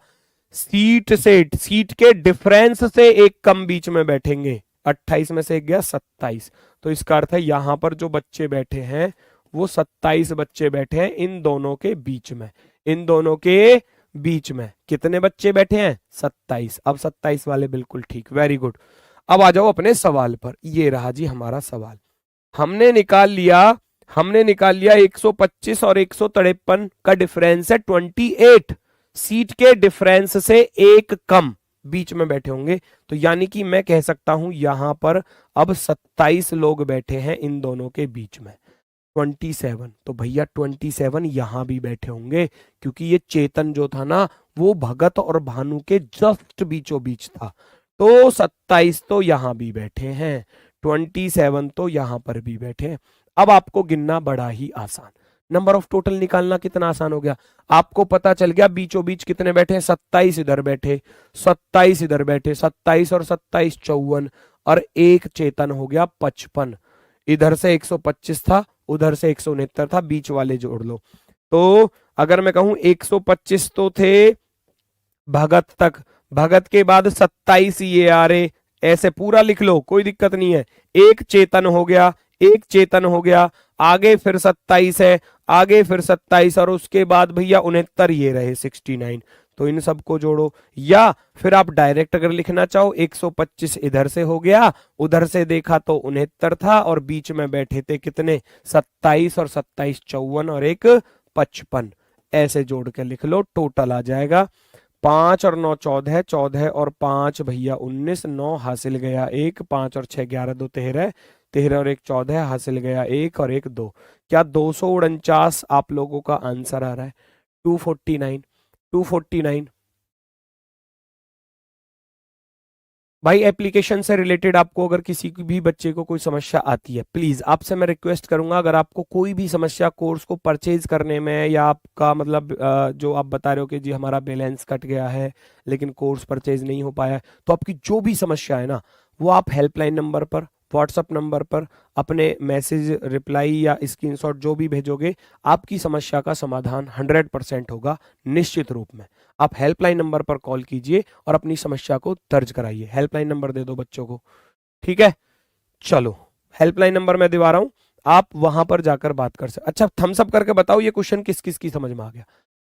सीट से, सीट के डिफरेंस से एक कम बीच में बैठेंगे। 28 में से एक गया 27, तो इसका अर्थ है यहां पर जो बच्चे बैठे हैं वो 27 बच्चे बैठे हैं इन दोनों के बीच में, इन दोनों के बीच में कितने बच्चे बैठे हैं, 27। अब 27 वाले बिल्कुल ठीक, वेरी गुड। अब आ जाओ अपने सवाल पर, ये रहा जी हमारा सवाल। हमने निकाल लिया, हमने निकाल लिया 125 और 153 का डिफरेंस है 28, सीट के डिफरेंस से एक कम बीच में बैठे होंगे, तो यानी कि मैं कह सकता हूं यहां पर अब 27 लोग बैठे हैं इन दोनों के बीच में। 27, तो भैया 27 यहां भी बैठे होंगे, क्योंकि ये चेतन जो था ना वो भगत और भानु के जस्ट बीचों बीच था, तो 27 तो यहां भी बैठे हैं, 27 तो यहां पर भी बैठे हैं। अब आपको गिनना बड़ा ही आसान, नंबर ऑफ टोटल निकालना कितना आसान हो गया, आपको पता चल गया बीचों बीच कितने बैठे हैं, 27 इधर बैठे, 27 इधर बैठे, 27 और 27 54, और एक चेतन हो गया 55, इधर से 125 था, उधर से 169 था, बीच वाले जोड़ लो। तो अगर मैं कहूं 125 तो थे भगत तक, भगत के बाद 27 ये आ रहे, ऐसे पूरा लिख लो कोई दिक्कत नहीं है। एक चेतन हो गया, एक चेतन हो गया, आगे फिर 27 है, आगे फिर 27 और उसके बाद भैया 69 ये रहे 69, तो इन सबको जोड़ो। या फिर आप डायरेक्ट अगर लिखना चाहो 125 इधर से हो गया, उधर से देखा तो 69 था और बीच में बैठे थे कितने, 27 और 27 54 और एक 55, ऐसे जोड़ के लिख लो, टोटल आ जाएगा 5 और 9 14, 14 और 5 भैया 19, 9 हासिल गया एक, 5 और 6 11, 2 13, 13 और एक 14 हासिल गया एक और एक 2, क्या 249 आप लोगों का आंसर आ रहा है, 249, 249। भाई एप्लीकेशन से रिलेटेड आपको अगर किसी भी बच्चे को कोई समस्या आती है, प्लीज आपसे मैं रिक्वेस्ट करूंगा, अगर आपको कोई भी समस्या कोर्स को परचेज करने में, या आपका मतलब जो आप बता रहे हो कि जी हमारा बैलेंस कट गया है लेकिन कोर्स परचेज नहीं हो पाया है, तो आपकी जो भी समस्या है ना वो आप हेल्पलाइन नंबर पर, व्हाट्सअप नंबर पर अपने मैसेज रिप्लाई या स्क्रीनशॉट जो भी भेजोगे, आपकी समस्या का समाधान 100% होगा निश्चित रूप में। आप हेल्पलाइन नंबर पर कॉल कीजिए और अपनी समस्या को दर्ज कराइए। हेल्पलाइन नंबर दे दो बच्चों को, ठीक है। चलो हेल्पलाइन नंबर मैं दिवा रहा हूं, आप वहां पर जाकर बात कर सकते। अच्छा थम्स अप करके बताओ ये क्वेश्चन किस किस की समझ में आ गया,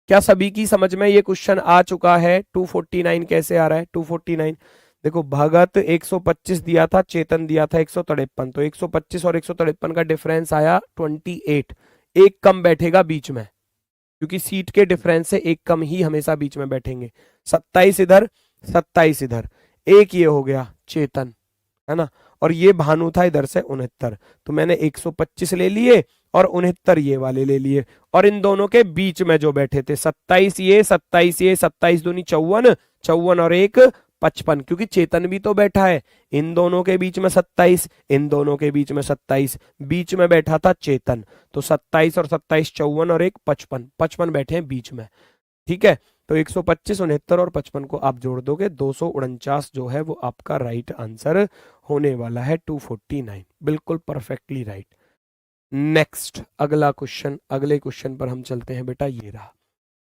क्या सभी की समझ में ये क्वेश्चन आ चुका है। 249 कैसे आ रहा है, 249 देखो, भगत 125 दिया था, चेतन दिया था 153, तो 125 और 153 का डिफरेंस आया 28, एक कम बैठेगा बीच में, क्योंकि सीट के डिफरेंस से एक कम ही हमेशा बीच में बैठेंगे। 27 इधर, 27 इधर, एक ये हो गया चेतन, है ना, और ये भानु था इधर से 69, तो मैंने 125 ले लिए और 69 ये वाले ले लिए, और इन दोनों के बीच में जो बैठे थे 27 ये, 27 ये, 27 दूनी 54, 54 और एक 55, क्योंकि चेतन भी तो बैठा है इन दोनों के बीच में 27, इन दोनों के बीच में 27, बीच में बैठा था चेतन, तो 27 और 27 54 और एक 55, 55 बैठे हैं बीच में, ठीक है। तो 125, 69 और 55 को आप जोड़ दोगे, 249 जो है वो आपका राइट आंसर होने वाला है, 249, बिल्कुल परफेक्टली राइट। नेक्स्ट अगला क्वेश्चन, अगले क्वेश्चन पर हम चलते हैं बेटा, ये रहा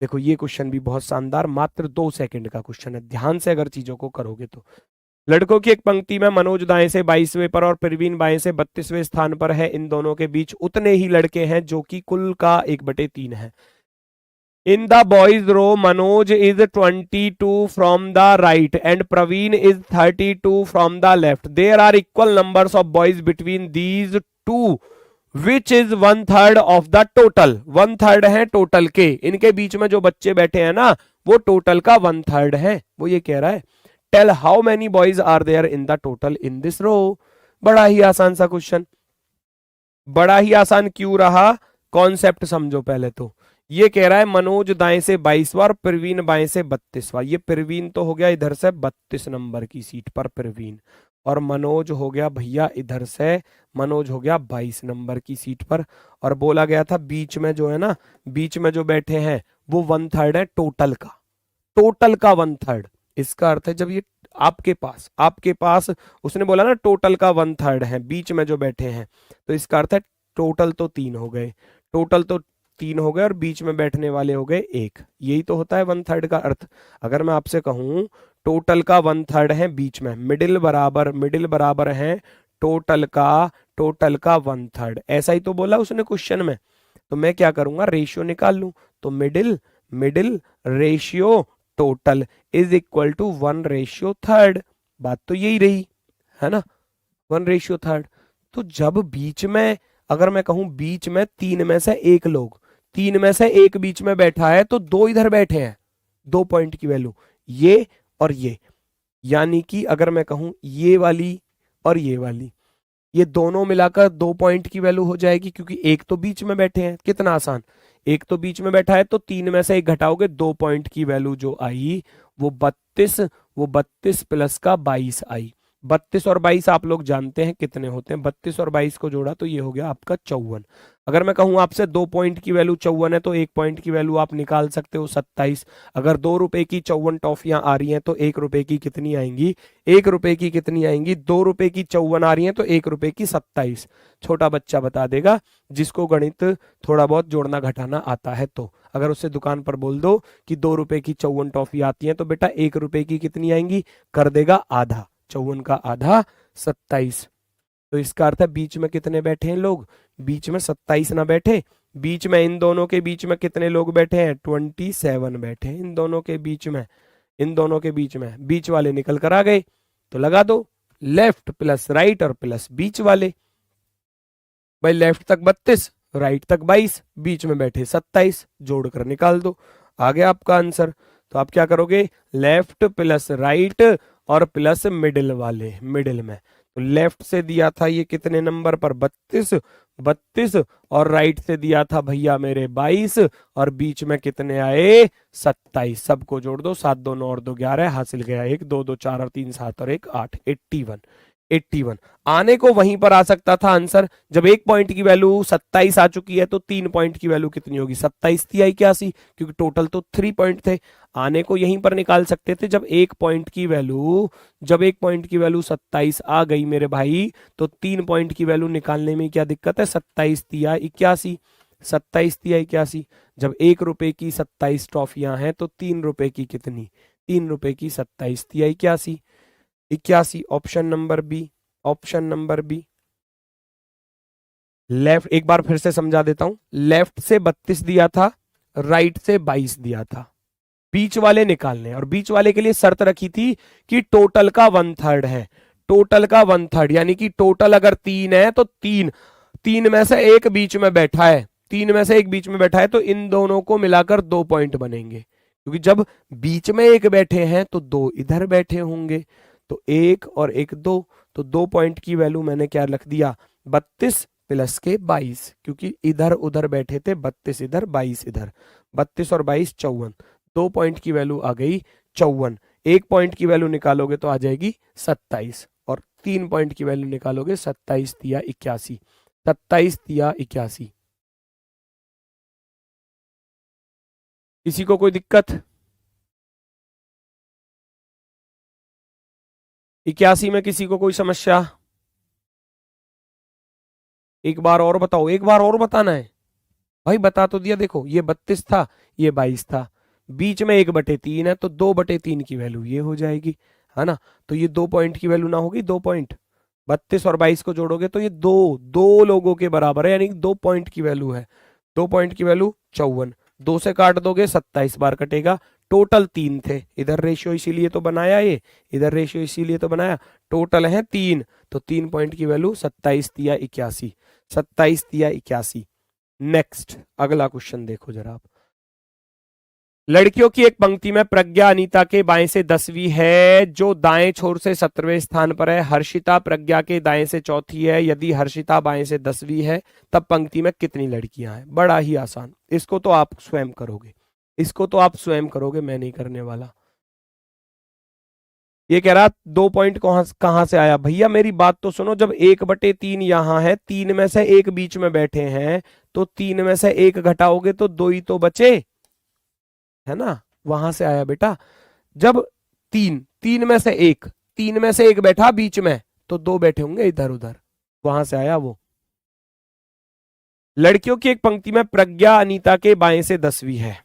देखो, ये क्वेश्चन भी बहुत शानदार, मात्र 2 सेकंड का क्वेश्चन है, ध्यान से अगर चीजों को करोगे तो। लड़कों की एक पंक्ति में मनोज दाएं से 22वें पर और प्रवीण बाएं से 32वें स्थान पर है, इन दोनों के बीच उतने ही लड़के हैं जो कि कुल का 1/3 है। In the boys row, Manoj is 22 from the right and Praveen is 32 from the left. There are equal numbers of boys between these two. Which is 1/3 of the total? 1/3 है टोटल के, इनके बीच में जो बच्चे बैठे हैं ना वो टोटल का 1/3 है, वो ये कह रहा है। Tell how many boys are there in the total in this row. बड़ा ही आसान सा क्वेश्चन। बड़ा ही आसान क्यों रहा? कॉन्सेप्ट समझो पहले तो। ये कह रहा है मनोज दाएं से 22वां और प्रवीण बाएं से 32वां। ये प्रवीण तो हो गया इधर से 32 नंबर की सीट पर प्रवीण, और मनोज हो गया भैया इधर से, मनोज हो गया 22 नंबर की सीट पर। और बोला गया था बीच में जो है ना, बीच में जो बैठे हैं वो 1/3 है टोटल का, टोटल का 1/3। इसका अर्थ है जब ये आपके पास उसने बोला ना टोटल का 1/3 है, बीच में जो बैठे हैं, तो इसका अर्थ है टोटल तो 3 हो गए, टोटल तो 3 हो गए और बीच में बैठने वाले हो गए 1। यही तो होता है 1/3 का अर्थ। अगर मैं आपसे कहूं टोटल का 1/3 है बीच में, मिडिल बराबर है टोटल का 1/3, ऐसा ही तो बोला उसने क्वेश्चन में। तो मैं क्या करूंगा, रेशियो निकाल लूं। तो middle ratio total is equal to 1/3। बात तो यही रही है ना, 1/3। तो जब बीच में, अगर मैं कहूं बीच में 3 में से एक बीच में बैठा है तो 2 इधर बैठे हैं, 2 पॉइंट की वैल्यू ये और ये, यानी कि अगर मैं कहूं ये वाली और ये वाली, ये दोनों मिलाकर 2 पॉइंट की वैल्यू हो जाएगी, क्योंकि एक तो बीच में बैठे हैं। कितना आसान, एक तो बीच में बैठा है तो 3 में से 1 घटाओगे, 2 पॉइंट की वैल्यू जो आई वो 32 प्लस का 22 आई। 32 और 22 आप लोग जानते हैं कितने होते हैं, 32 और 22 को जोड़ा तो ये हो गया आपका 54। अगर मैं कहूं आपसे 2 पॉइंट की वैल्यू 54 है तो 1 पॉइंट की वैल्यू आप निकाल सकते हो 27। अगर 2 रुपए की 54 टॉफियां आ रही हैं तो 1 रुपए की कितनी आएंगी, 1 रुपए की कितनी आएंगी, 2 रुपए की 54 आ रही हैं तो 1 रुपए की 27। छोटा बच्चा बता देगा जिसको गणित थोड़ा बहुत जोड़ना घटाना आता है। तो अगर उससे दुकान पर बोल दो कि 2 रुपए की 54 टॉफी आती है तो बेटा 1 रुपए की कितनी आएंगी, कर देगा आधा, 54 का आधा 27। तो इसका अर्थ है बीच में कितने बैठे हैं लोग, बीच में 27 ना बैठे, बीच में इन दोनों के बीच में कितने लोग बैठे हैं, 27 बैठे हैं इन दोनों के बीच में, बीच वाले निकल कर आ गए। तो लगा दो लेफ्ट प्लस राइट और प्लस बीच वाले। भाई लेफ्ट तक 32, राइट तक 22, बीच में बैठे 27, जोड़कर निकाल दो, आ गया आपका आंसर। तो आप क्या करोगे, लेफ्ट प्लस राइट और प्लस मिडिल वाले, मिडिल में। तो लेफ्ट से दिया था ये कितने नंबर पर, 32 और राइट से दिया था भैया मेरे 22 और बीच में कितने आए 27। सबको जोड़ दो, 7 2 9 और 2 11, हासिल गया 1 2 2 4 और 3 7 और 1 8, 81 आने को वहीं पर आ सकता था आंसर। जब 1 पॉइंट की वैल्यू 27 आ चुकी है तो 3 पॉइंट की वैल्यू कितनी होगी, 27 थी 81, क्योंकि टोटल तो 3 पॉइंट थे। आने को यहीं पर निकाल सकते थे जब 1 पॉइंट की वैल्यू 27 आ गई मेरे भाई, तो 3 पॉइंट की वैल्यू निकालने में क्या दिक्कत है, 27 तिया 81, 27 तिया 81। जब 1 रुपए की 27 ट्रॉफियां हैं तो 3 रुपए की कितनी, 3 रुपए की 27 तिया 81। Option number B. लेफ्ट एक बार फिर से समझा देता हूं, लेफ्ट से 32 दिया था, राइट से 22 दिया था, बीच वाले निकालने, और बीच वाले के लिए शर्त रखी थी कि टोटल का 1/3 है, टोटल का 1/3 यानी कि टोटल अगर 3 है तो 3 में से एक बीच में बैठा है, 3 में से एक बीच में बैठा है तो इन दोनों को मिलाकर 2 पॉइंट बनेंगे, क्योंकि जब बीच में एक बैठे हैं तो 2 इधर बैठे होंगे, तो 1 और 1 2, तो 2 पॉइंट की वैल्यू मैंने क्या रख दिया, 32 प्लस के 22, क्योंकि इधर उधर बैठे थे, 32 इधर 22 इधर, 32 और 22 54, 2 पॉइंट की वैल्यू आ गई 54। 1 पॉइंट की वैल्यू निकालोगे तो आ जाएगी 27, और 3 पॉइंट की वैल्यू निकालोगे 27 तिया 81, 27 तिया 81। किसी को कोई दिक्कत, 81 में किसी को कोई समस्या, एक बार और बताओ, एक बार और बताना है भाई, बता तो दिया। देखो ये 32 था, ये 22 था, बीच में 1/3 है तो 2/3 की वैल्यू ये हो जाएगी, है ना। तो ये 2 पॉइंट की वैल्यू ना होगी, 2 पॉइंट, 32 और 22 को जोड़ोगे तो ये दो लोगों के बराबर है, यानी 2 पॉइंट की वैल्यू है, 2 पॉइंट की वैल्यू 54, 2 से काट दोगे 27 बार कटेगा। टोटल 3 थे, इधर रेशियो इसीलिए तो बनाया, ये इधर रेशियो इसीलिए तो बनाया, टोटल है 3, तो 3 पॉइंट की वैल्यू 27 तिया 81, 27 तिया 81। नेक्स्ट अगला क्वेश्चन देखो जरा आप। लड़कियों की एक पंक्ति में प्रज्ञा अनीता के बाएं से 10वीं है, जो दाएं छोर से 17वें स्थान पर है। हर्षिता प्रज्ञा के दाएं से चौथी है। यदि हर्षिता बाएं से 10वीं है तब पंक्ति में कितनी लड़कियां हैं? बड़ा ही आसान, इसको तो आप स्वयं करोगे, इसको तो आप स्वयं करोगे, मैं नहीं करने वाला। ये कह रहा 2 पॉइंट कहां से आया? भैया मेरी बात तो सुनो, जब 1/3 यहां है, 3 में से 1 बीच में बैठे हैं, तो 3 में से 1 घटाओगे तो 2 ही तो बचे, है ना, वहां से आया बेटा। जब 3 में से 1 बैठा बीच में, तो 2 बैठे होंगे इधर उधर, वहां से आया वो। लड़कियों की एक पंक्ति में प्रज्ञा अनीता के बाएं से 10वीं है,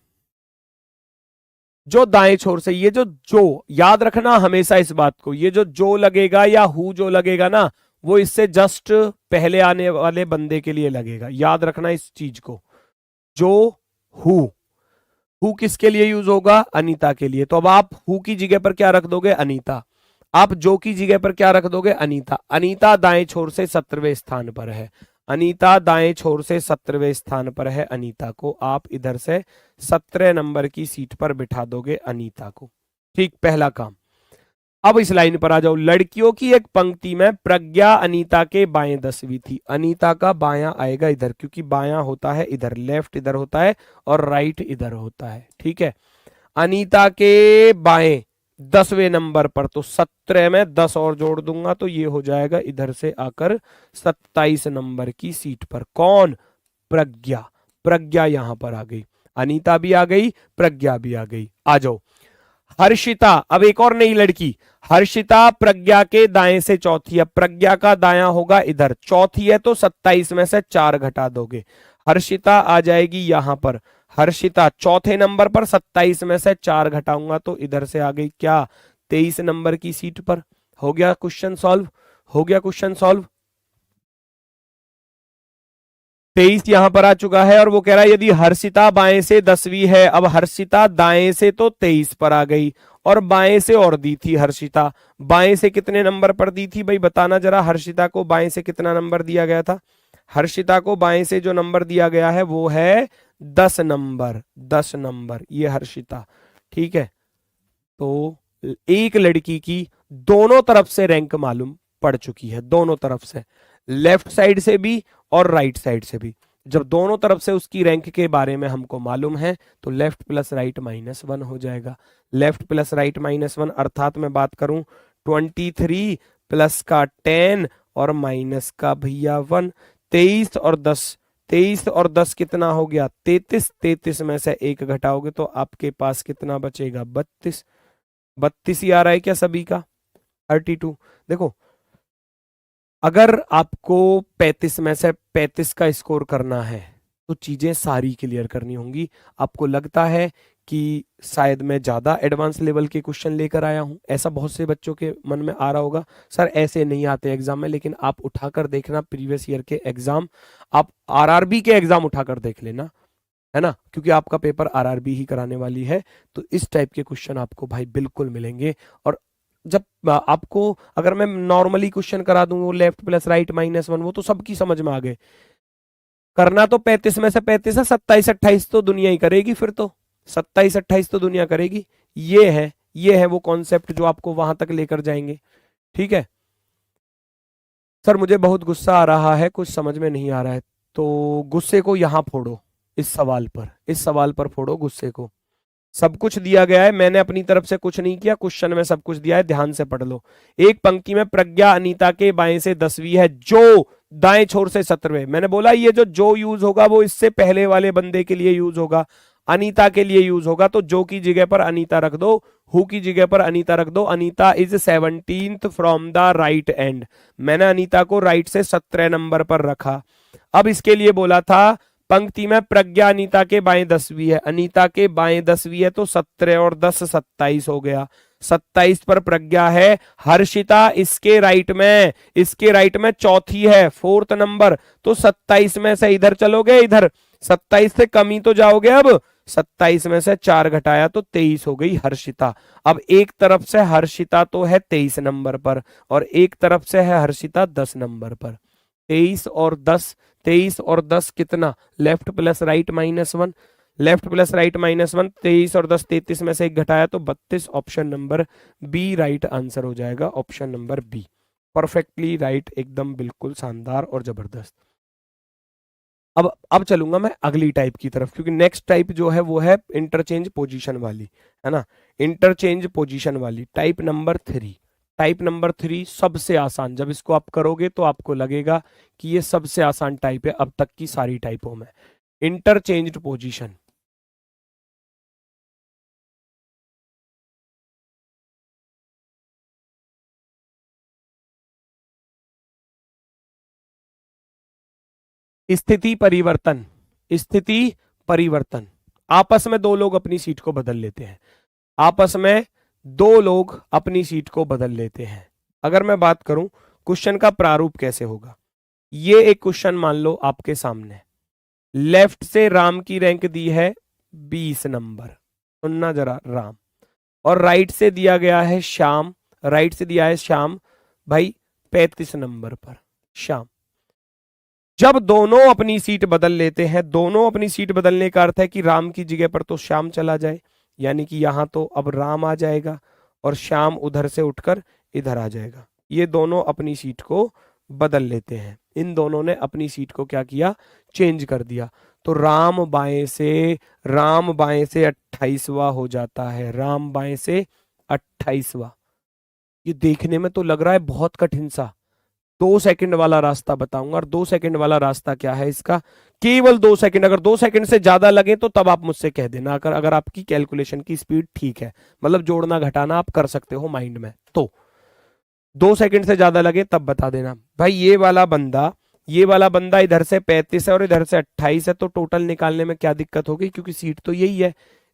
जो दाएं छोर से, ये जो याद रखना हमेशा इस बात को, ये जो लगेगा या हु जो लगेगा ना, वो इससे जस्ट पहले आने वाले बंदे के लिए लगेगा, याद रखना इस चीज को। जो हु किसके लिए यूज होगा? अनीता के लिए। तो अब आप हु की जगह पर क्या रख दोगे? अनीता। आप जो की जगह पर क्या रख दोगे? अनीता। अनीता दाएं छोर से 17वें स्थान पर है, अनीता दाएं छोर से 17वें स्थान पर है। अनीता को आप इधर से 17 नंबर की सीट पर बिठा दोगे, अनीता को। ठीक, पहला काम। अब इस लाइन पर आ जाओ। लड़कियों की एक पंक्ति में प्रज्ञा अनीता के बाएं 10वीं थी। अनीता का बायां आएगा इधर, क्योंकि बायां होता है इधर, लेफ्ट इधर होता है और राइट इधर होता है, ठीक है। अनीता के बाएं 10वें नंबर पर, तो 17 में 10 और जोड़ दूंगा तो ये हो जाएगा इधर से आकर 27 नंबर की सीट पर। कौन? प्रज्ञा। प्रज्ञा यहां पर आ गई, अनीता भी आ गई, प्रज्ञा भी आ गई। आ जाओ हर्षिता, अब एक और नई लड़की। हर्षिता प्रज्ञा के दाएं से चौथी है, प्रज्ञा का दायां होगा इधर, चौथी है तो 27 में से 4 घटा दोगे, हर्षिता आ जाएगी यहां पर। हर्षिता चौथे नंबर पर, 27 में से 4 घटाऊंगा तो इधर से आ गई क्या? 23 नंबर की सीट पर। हो गया क्वेश्चन सॉल्व, हो गया क्वेश्चन सॉल्व। 23 यहां पर आ चुका है, और वो कह रहा है यदि हर्षिता बाएं से 10वीं है। अब हर्षिता दाएं से तो 23 पर आ गई, और बाएं से और दी थी हर्षिता। बाएं से कितने नंबर पर दी थी भाई, बताना जरा। हर्षिता को बाएं से कितना नंबर दिया गया था? हर्षिता को बाएं से जो नंबर दिया गया है वो है 10 नंबर, 10 नंबर, ये हर्षिता, ठीक है। तो एक लड़की की दोनों तरफ से रैंक मालूम पड़ चुकी है, दोनों तरफ से, लेफ्ट साइड से भी और राइट साइड से भी। जब दोनों तरफ से उसकी रैंक के बारे में हमको मालूम है, तो लेफ्ट प्लस राइट -1 हो जाएगा। लेफ्ट प्लस राइट -1 अर्थात मैं बात करूं 23 प्लस का 10 और माइनस का भैया 1। 23 और 10, 23 और 10 कितना हो गया? 33। 33 में से 1 घटाओगे तो आपके पास कितना बचेगा? 32। 32 ही आ रहा है क्या सभी का? 32। देखो, अगर आपको 35 में से 35 का स्कोर करना है तो चीजें सारी क्लियर करनी होंगी। आपको लगता है कि शायद मैं ज्यादा एडवांस लेवल के क्वेश्चन लेकर आया हूं, ऐसा बहुत से बच्चों के मन में आ रहा होगा। सर ऐसे नहीं आते एग्जाम में, लेकिन आप उठाकर देखना प्रीवियस ईयर के एग्जाम, आप आरआरबी के एग्जाम उठाकर देख लेना, है ना, क्योंकि आपका पेपर आरआरबी ही कराने वाली है। तो इस टाइप के क्वेश्चन आपको भाई बिल्कुल मिलेंगे। और जब आपको, अगर मैं नॉर्मली क्वेश्चन करा दूं, वो लेफ्ट प्लस राइट -1, वो तो सबकी समझ में आ गए। करना तो 35 में से 35 है, 27 28 तो दुनिया ही करेगी, फिर तो 27 28 तो दुनिया करेगी। ये है वो कॉन्सेप्ट जो आपको वहां तक लेकर जाएंगे, ठीक है। सर मुझे बहुत गुस्सा आ रहा है, कुछ समझ में नहीं आ रहा है। तो गुस्से को यहां फोड़ो, इस सवाल पर फोड़ो गुस्से को। सब कुछ दिया गया है, मैंने अपनी तरफ से कुछ नहीं किया, क्वेश्चन में सब कुछ दिया है, ध्यान से पढ़ लो। एक पंक्ति में प्रज्ञा अनीता के बाएं से 10वीं है, जो दाएं छोर से 17वें। मैंने बोला ये जो यूज होगा वो इससे पहले वाले बंदे के लिए यूज होगा, अनीता के लिए यूज होगा। तो जो की जगह पर अनीता रख दो, हु की जगह पर अनीता रख दो। Anita is 17th from the right and. मैंने अनीता को राइट से 17 नंबर पर रखा। अब इसके लिए बोला था पंक्ति में प्रज्ञा अनीता के बाएं 10वीं है, अनीता के बाएं 10वीं है, तो 17 और 10 27 हो गया। 27 पर प्रज्ञा है। हर्षिता इसके राइट में चौथी है, 4th नंबर, तो 27 में से इधर चलोगे, इधर 27 से कम ही तो जाओगे। अब 27 में से 4 घटाया तो 23 हो गई हर्षिता। अब एक तरफ से हर्षिता तो है 23 नंबर पर और एक तरफ से है हर्षिता 10 नंबर पर। 23 और 10, 23 और 10 कितना, left plus right -1, left plus right -1, 23 और 10 33 में से एक घटाया तो 32। Option number B right answer हो जाएगा, option number B perfectly right, एकदम बिल्कुल शानदार और जबरदस्त। अब चलूंगा मैं अगली टाइप की तरफ, क्योंकि नेक्स्ट टाइप जो है वो है इंटरचेंज पोजीशन वाली, है ना। इंटरचेंज पोजीशन वाली टाइप नंबर 3। टाइप नंबर 3 सबसे आसान, जब इसको आप करोगे तो आपको लगेगा कि ये सबसे आसान टाइप है अब तक की सारी टाइपों में। Interchanged position. स्थिति परिवर्तन, स्थिति परिवर्तन। आपस में दो लोग अपनी सीट को बदल लेते हैं, आपस में दो लोग अपनी सीट को बदल लेते हैं। अगर मैं बात करूं क्वेश्चन का प्रारूप कैसे होगा, ये एक क्वेश्चन मान लो आपके सामने, लेफ्ट से राम की रैंक दी है 20 नंबर, सुनना जरा राम, और राइट से दिया गया है श्याम, राइट से दिया है श्याम भाई 35 नंबर पर श्याम। जब दोनों अपनी सीट बदल लेते हैं, दोनों अपनी सीट बदलने का अर्थ है कि राम की जगह पर तो श्याम चला जाए, यानी कि यहां तो अब राम आ जाएगा और श्याम उधर से उठकर इधर आ जाएगा। ये दोनों अपनी सीट को बदल लेते हैं, इन दोनों ने अपनी सीट को क्या किया, चेंज कर दिया। तो राम बाएं से 28वां हो जाता है, राम बाएं से 28वां। ये देखने में तो लग रहा है बहुत कठिन सा, 2 सेकंड वाला रास्ता बताऊंगा, और 2 सेकंड वाला रास्ता क्या है इसका, केवल 2 सेकंड। अगर 2 सेकंड से ज्यादा लगे तो तब आप मुझसे कह देना, अगर आपकी कैलकुलेशन की स्पीड ठीक है, मतलब जोड़ना घटाना आप कर सकते हो माइंड में, तो 2 सेकंड से ज्यादा लगे तब बता देना। भाई ये वाला बंदा इधर से 35 है और इधर से 28 है, तो टोटल निकालने में क्या दिक्कत होगी, क्योंकि सीट तो यही है,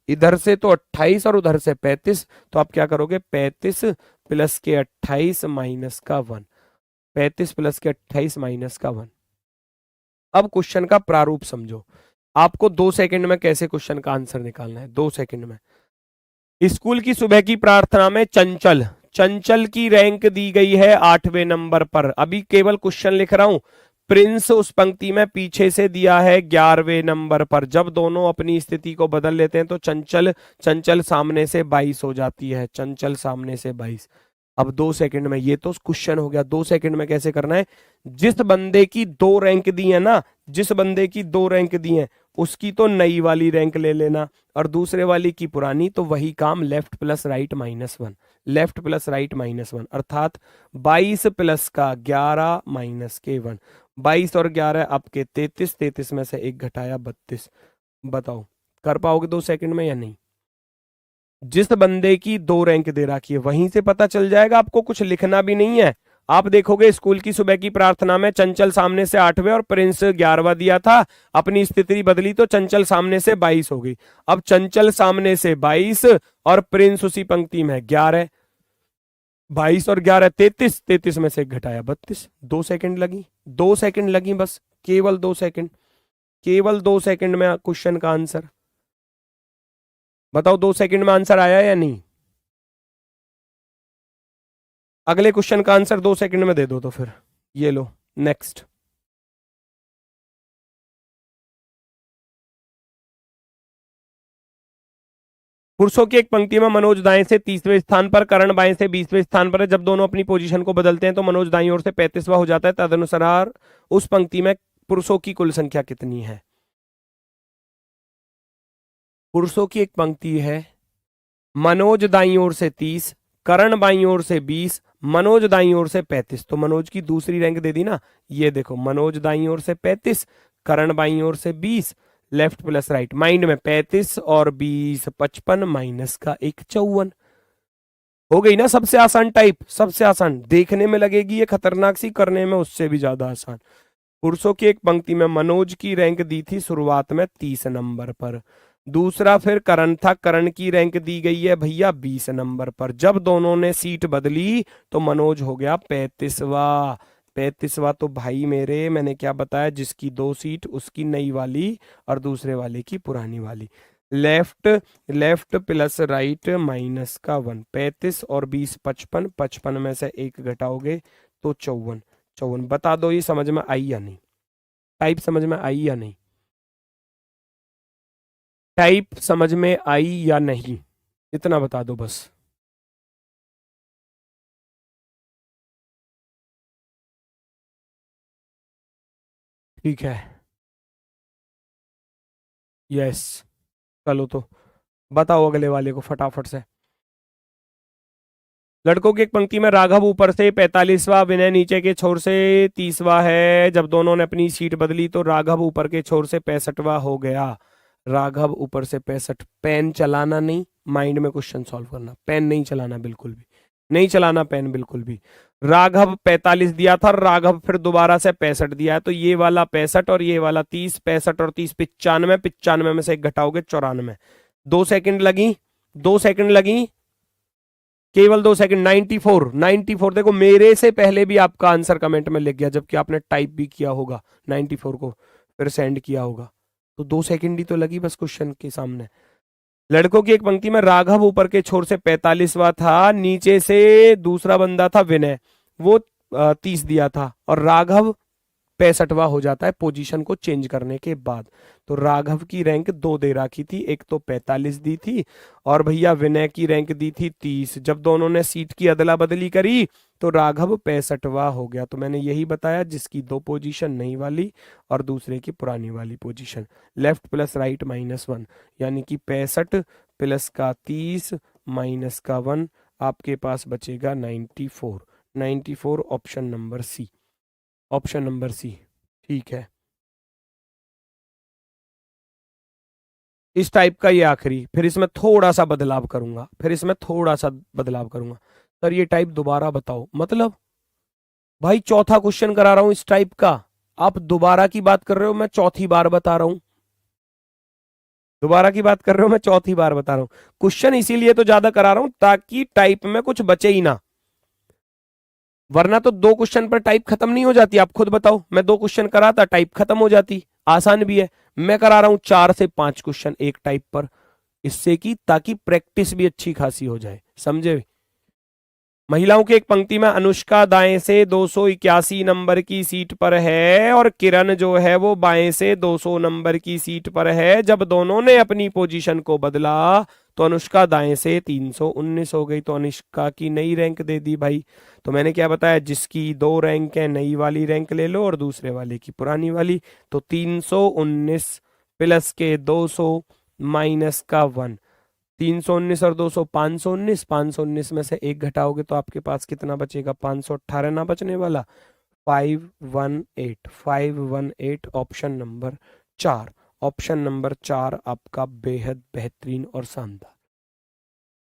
इधर से तो 28 और उधर से 35, तो आप क्या करोगे 35 प्लस के 28 माइनस का 1, 35 प्लस के 28 माइनस का 1। अब क्वेश्चन का प्रारूप समझो, आपको 2 सेकंड में कैसे क्वेश्चन का आंसर निकालना है। 2 सेकंड में, स्कूल की सुबह की प्रार्थना में चंचल की रैंक दी गई है 8वें नंबर पर। अभी केवल क्वेश्चन लिख रहा हूं, प्रिंस उस पंक्ति में पीछे से दिया है 11वें नंबर पर। जब दोनों अपनी स्थिति को बदल लेते हैं तो चंचल सामने से 22 हो जाती है, चंचल सामने से 22। अब 2 सेकंड में, ये तो क्वेश्चन हो गया, 2 सेकंड में कैसे करना है, जिस बंदे की 2 रैंक दी है ना, जिस बंदे की 2 रैंक दी है उसकी तो नई वाली रैंक ले लेना, और दूसरे वाली की पुरानी। तो वही काम left plus right -1, left plus right -1, अर्थात 22 प्लस का 11 माइनस के 1, 22 और 11 आपके 33, 33 में से एक घटाया 32। बताओ कर पाओगे 2 सेकंड में या नहीं। जिस बंदे की 2 रैंक दे रखी है वहीं से पता चल जाएगा, आपको कुछ लिखना भी नहीं है। आप देखोगे स्कूल की सुबह की प्रार्थना में चंचल सामने से 8वें और प्रिंस 11वां दिया था, अपनी स्थिति बदली तो चंचल सामने से 22 हो गई। अब चंचल सामने से 22 और प्रिंस उसी पंक्ति में 11, 22 और 11 33, 33 में से एक घटाया 32। 2 सेकंड लगी, 2 सेकंड लगी बस, केवल 2 सेकंड, केवल 2 सेकंड में क्वेश्चन का आंसर। बताओ 2 सेकंड में आंसर आया या नहीं। अगले क्वेश्चन का आंसर 2 सेकंड में दे दो तो फिर ये लो नेक्स्ट। पुरुषों की एक पंक्ति में मनोज दाएं से 30वें स्थान पर, करण बाएं से 20वें स्थान पर है। जब दोनों अपनी पोजीशन को बदलते हैं तो मनोज दाईं ओर से 35वां हो जाता है। तदनुसार उस पंक्ति में पुरुषों की कुल संख्या कितनी है। पुरुषों की एक पंक्ति है, मनोज दाईं ओर से 30, करण बाईं ओर से 20, मनोज दाईं ओर से 35। तो मनोज की दूसरी रैंक दे दी ना, ये देखो मनोज दाईं ओर से 35, करण बाईं ओर से 20, लेफ्ट प्लस राइट, माइंड में 35 और 20 55 माइनस का 1 54। हो गई ना सबसे आसान टाइप, सबसे आसान। देखने में लगेगी ये खतरनाक सी, करने में उससे भी ज्यादा आसान। पुरुषों की एक पंक्ति में मनोज की रैंक दी थी शुरुआत में 30 नंबर पर, दूसरा फिर करण था, करण की रैंक दी गई है भैया 20 नंबर पर। जब दोनों ने सीट बदली तो मनोज हो गया 35वां। 35वां तो भाई मेरे, मैंने क्या बताया, जिसकी 2 सीट उसकी नई वाली और दूसरे वाले की पुरानी वाली। Left left plus right minus का 1, 35 और 20 55, 55 में से एक घटाओगे तो 54, 54। बता दो ये समझ में आई या नहीं, टाइप समझ में आई या नहीं, टाइप समझ में आई या नहीं, इतना बता दो बस। ठीक है, यस। चलो तो बताओ अगले वाले को फटाफट से। लड़कों की एक पंक्ति में राघव ऊपर से 45वां, विनय नीचे के छोर से 30वां है। जब दोनों ने अपनी सीट बदली तो राघव ऊपर के छोर से 65वां हो गया। राघव ऊपर से 65। पेन चलाना नहीं, माइंड में क्वेश्चन सॉल्व करना, पेन नहीं चलाना बिल्कुल भी, नहीं चलाना पेन बिल्कुल भी। राघव 45 दिया था, राघव फिर दोबारा से 65 दिया है, तो ये वाला 65 और ये वाला 30, 65 और 30 95, 95 में से एक घटाओगे 94। 2 सेकंड लगी, 2 सेकंड लगी, केवल 2 सेकंड। 94, 94। देखो मेरे से पहले भी आपका आंसर कमेंट में लिख गया, जबकि आपने टाइप भी किया होगा 94 को, फिर सेंड किया होगा, तो 2 सेकंड ही तो लगी बस क्वेश्चन के सामने। लड़कों की एक पंक्ति में राघव ऊपर के छोर से 45वां था, नीचे से दूसरा बंदा था विनय, वो 30 दिया था, और राघव 65वां हो जाता है पोजीशन को चेंज करने के बाद। तो राघव की रैंक 2 दे रखी थी, एक तो 45 दी थी, और भैया विनय की रैंक दी थी 30। जब दोनों ने सीट की अदला बदली करी तो राघव 65वां हो गया। तो मैंने यही बताया, जिसकी 2 पोजीशन नई वाली और दूसरे की पुरानी वाली पोजीशन। लेफ्ट प्लस राइट -1, यानी कि 65 प्लस का 30 माइनस का 1, आपके पास बचेगा 94। 94 option number C, option number C. ठीक है, इस टाइप का ये आखिरी, फिर इसमें थोड़ा सा बदलाव करूंगा, फिर इसमें थोड़ा सा बदलाव करूंगा। सर ये टाइप दोबारा बताओ, मतलब भाई चौथा क्वेश्चन करा रहा हूं इस टाइप का, आप दोबारा की बात कर रहे हो, मैं चौथी बार बता रहा हूं। दोबारा की बात कर रहे हो, मैं चौथी बार बता रहा हूं। क्वेश्चन इसीलिए तो ज्यादा करा रहा हूं ताकि टाइप में कुछ बचे ही ना, वरना तो 2 क्वेश्चन पर टाइप खत्म नहीं हो जाती। आप खुद बताओ, मैं 2 क्वेश्चन कराता टाइप खत्म हो जाती, आसान भी है। मैं करा रहा हूं 4 से 5 क्वेश्चन एक टाइप पर, इससे कि ताकि प्रैक्टिस भी अच्छी खासी हो जाए, समझे। महिलाओं की एक पंक्ति में अनुष्का दाएं से 281 नंबर की सीट पर है और किरण जो है वो बाएं से 200 नंबर की सीट पर है। जब दोनों ने अपनी पोजीशन को बदला तो अनुष्का दाएं से 319 हो गई। तो अनुष्का की नई रैंक दे दी भाई। तो मैंने क्या बताया, जिसकी 2 रैंक है नई वाली रैंक ले लो और दूसरे वाले की पुरानी वाली। तो 319 प्लस के 200 माइनस का 1, 319 और 200 519, 519 में से एक घटाओगे तो आपके पास कितना बचेगा, 518 ना बचने वाला, 518, 518 ऑप्शन नंबर 4। ऑप्शन नंबर 4 आपका बेहद बेहतरीन और शानदार।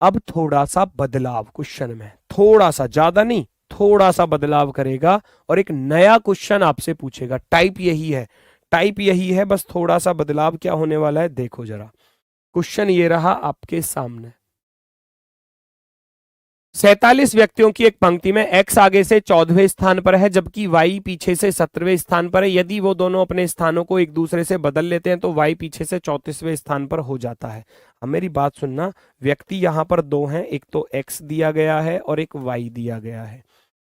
अब थोड़ा सा बदलाव क्वेश्चन में, थोड़ा सा, ज्यादा नहीं, थोड़ा सा बदलाव करेगा और एक नया क्वेश्चन आपसे पूछेगा। टाइप यही है, टाइप यही है, बस थोड़ा सा बदलाव क्या होने वाला है देखो जरा। क्वेश्चन ये रहा आपके सामने। 47 व्यक्तियों की एक पंक्ति में एक्स आगे से 14वें स्थान पर है जबकि वाई पीछे से 17वें स्थान पर है। यदि वो दोनों अपने स्थानों को एक दूसरे से बदल लेते हैं तो वाई पीछे से 34वें स्थान पर हो जाता है। अब मेरी बात सुनना, व्यक्ति यहां पर 2 हैं, एक तो एक्स दिया गया है और एक वाई दिया गया है।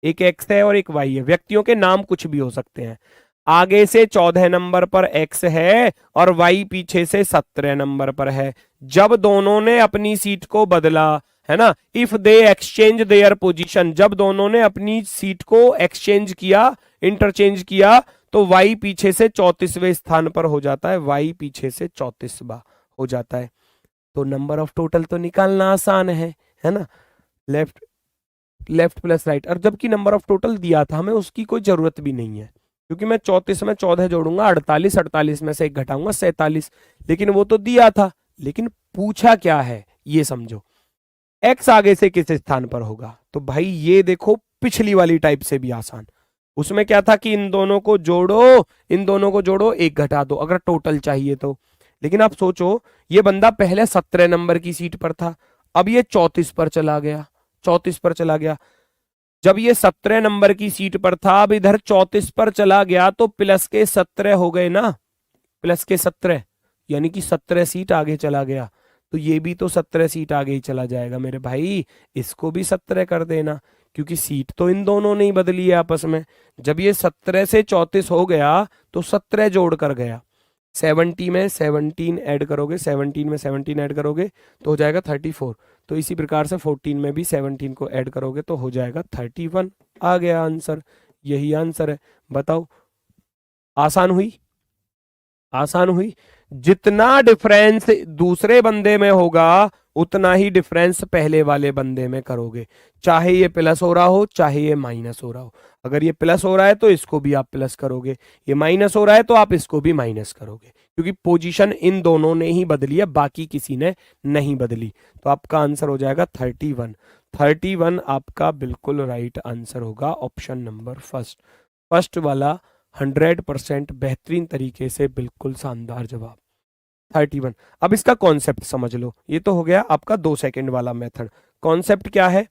एक एक्स है और एक वाई है। व्यक्तियों के नाम कुछ भी हो सकते हैं। आगे से 14 नंबर पर एक्स है और वाई पीछे से 17 नंबर पर है। जब दोनों ने अपनी सीट को बदला, है ना, if they exchange their position, जब दोनों ने अपनी सीट को एक्सचेंज किया, इंटरचेंज किया, तो वाई पीछे से 34वें स्थान पर हो जाता है। वाई पीछे से 34वां हो जाता है। तो नंबर ऑफ टोटल तो निकालना आसान है ना, लेफ्ट लेफ्ट प्लस राइट। और जबकि नंबर ऑफ टोटल दिया था हमें, उसकी कोई जरूरत भी नहीं है, क्योंकि मैं 34 में 14 जोड़ूंगा, 48, 48 में से एक घटाऊंगा 47। लेकिन वो तो दिया था, लेकिन पूछा क्या है ये समझो। एक्स आगे से किस स्थान पर होगा, तो भाई ये देखो पिछली वाली टाइप से भी आसान। उसमें क्या था कि इन दोनों को जोड़ो, इन दोनों को जोड़ो, एक घटा दो अगर टोटल चाहिए तो। लेकिन आप सोचो, ये बंदा पहले 17 नंबर की सीट पर था, अब ये 34 पर चला गया, 34 पर चला गया। जब ये 17 नंबर की सीट पर था, अब इधर 34 पर चला गया, तो प्लस के 17 हो गए ना, प्लस के 17। यानी कि 17 सीट आगे चला गया, तो ये भी तो 17 सीट आगे ही चला जाएगा मेरे भाई, इसको भी 17 कर देना, क्योंकि सीट तो इन दोनों ने ही बदली है आपस में। जब ये 17 से 34 हो गया तो 17 जोड़ कर गया, 70 में 17 ऐड करोगे, 17 में 17 ऐड करोगे तो हो जाएगा 34। तो इसी प्रकार से 14 में भी 17 को ऐड करोगे तो हो जाएगा 31। आ गया आंसर, यही आंसर है। बताओ, आसान हुई? आसान हुई। जितना डिफरेंस दूसरे बंदे में होगा उतना ही डिफरेंस पहले वाले बंदे में करोगे, चाहे ये प्लस हो रहा हो चाहे ये माइनस हो रहा हो। अगर ये प्लस हो रहा है तो इसको भी आप प्लस करोगे, ये माइनस हो रहा है तो आप इसको भी माइनस करोगे, क्योंकि पोजीशन इन दोनों ने ही बदली है, बाकी किसी ने नहीं बदली। तो आपका आंसर हो जाएगा 31। 31 आपका बिल्कुल राइट आंसर होगा, ऑप्शन नंबर फर्स्ट। फर्स्ट वाला 100% बेहतरीन तरीके से, बिल्कुल शानदार जवाब, 31। अब इसका कॉन्सेप्ट समझ लो, ये तो हो गया आपका 2 सेकंड वाला मेथड। कॉन्सेप्ट क्या है?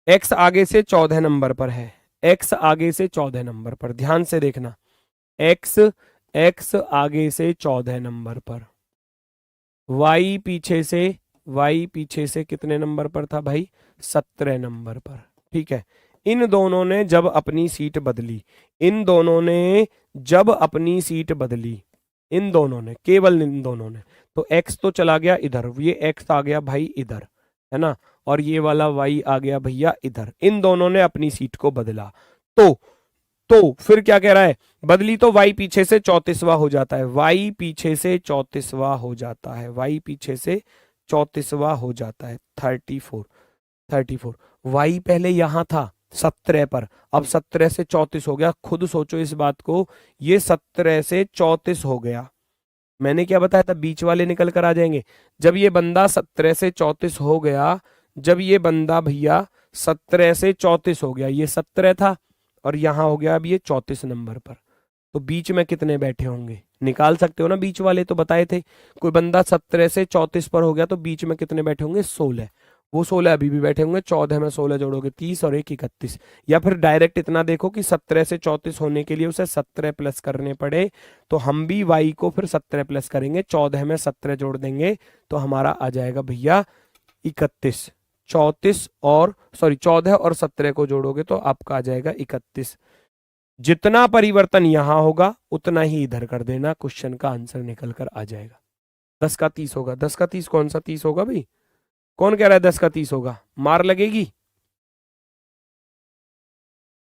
x आगे से 14 नंबर पर है, x आगे से 14 नंबर पर, ध्यान से देखना, x आगे से 14 नंबर पर, y पीछे से कितने नंबर पर था भाई? 17 नंबर पर। ठीक है, इन दोनों ने जब अपनी सीट बदली, इन दोनों ने जब अपनी सीट बदली, इन दोनों ने, केवल इन दोनों ने, तो x तो चला गया इधर, ये x आ गया भाई इधर, है ना, और ये वाला y आ गया भैया इधर, इन दोनों ने अपनी सीट को बदला। तो फिर क्या कह रहा है? बदली तो y पीछे से 34वां हो जाता है, y पीछे से 34वां हो जाता है, y पीछे से 34वां हो जाता है, 34। y पहले यहां था 17 पर, अब 17 से 34 हो गया। खुद सोचो इस बात को, ये 17 से 34 हो गया, मैंने क्या बताया था, बीच वाले निकल कर आ जाएंगे। जब ये बंदा 17 से 34 हो गया, जब ये बंदा भैया 17 से 34 हो गया, ये 17 था और यहां हो गया अब ये 34 नंबर पर, तो बीच में कितने बैठे होंगे? निकाल सकते हो ना, बीच वाले तो बताए थे। कोई बंदा 17 से 34 पर हो गया तो बीच में कितने बैठे होंगे? 16। वो 16 अभी भी बैठे होंगे, 14 में 16 जोड़ोगे 30 और 1 31। या फिर डायरेक्ट इतना देखो कि 17 से 34 होने के लिए उसे 17 प्लस करने पड़े, तो हम भी y को फिर 17 प्लस करेंगे, 14 में 17 जोड़ देंगे तो हमारा आ जाएगा भैया 31। 14 और 17 को जोड़ोगे तो आपका आ जाएगा 31। जितना परिवर्तन यहां होगा उतना ही इधर कर देना, क्वेश्चन का आंसर निकल कर आ जाएगा। 10 का 30 होगा। 10 का 30 कौन सा 30 होगा भाई? कौन कह रहा है 10 का 30 होगा? मार लगेगी।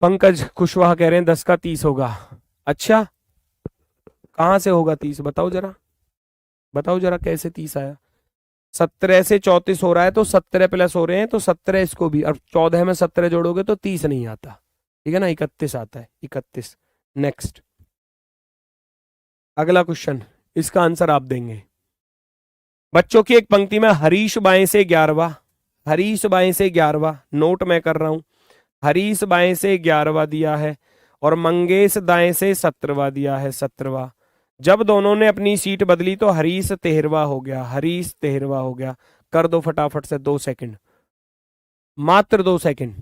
पंकज कुशवाहा कह रहे हैं 10 का 30 होगा। अच्छा, कहां से होगा 30? बताओ जरा कैसे 30 आया? 17 से 34 हो रहा है तो 17 प्लस हो रहे हैं तो 17 इसको भी, और 14 में 17 जोड़ोगे तो 30 नहीं आता, ठीक है ना, 31 आता है, 31। नेक्स्ट, अगला क्वेश्चन, इसका आंसर आप देंगे। बच्चों की एक पंक्ति में हरीश बाएं से 11वां, हरीश बाएं से 11वां, नोट मैं कर रहा हूं, हरीश बाएं से 11वां दिया है और मंगेश दाएं से 17वां दिया है, 17वां। जब दोनों ने अपनी सीट बदली तो हरीश 13वां हो गया, हरीश 13वां हो गया। कर दो फटाफट से, 2 सेकंड, मात्र 2 सेकंड,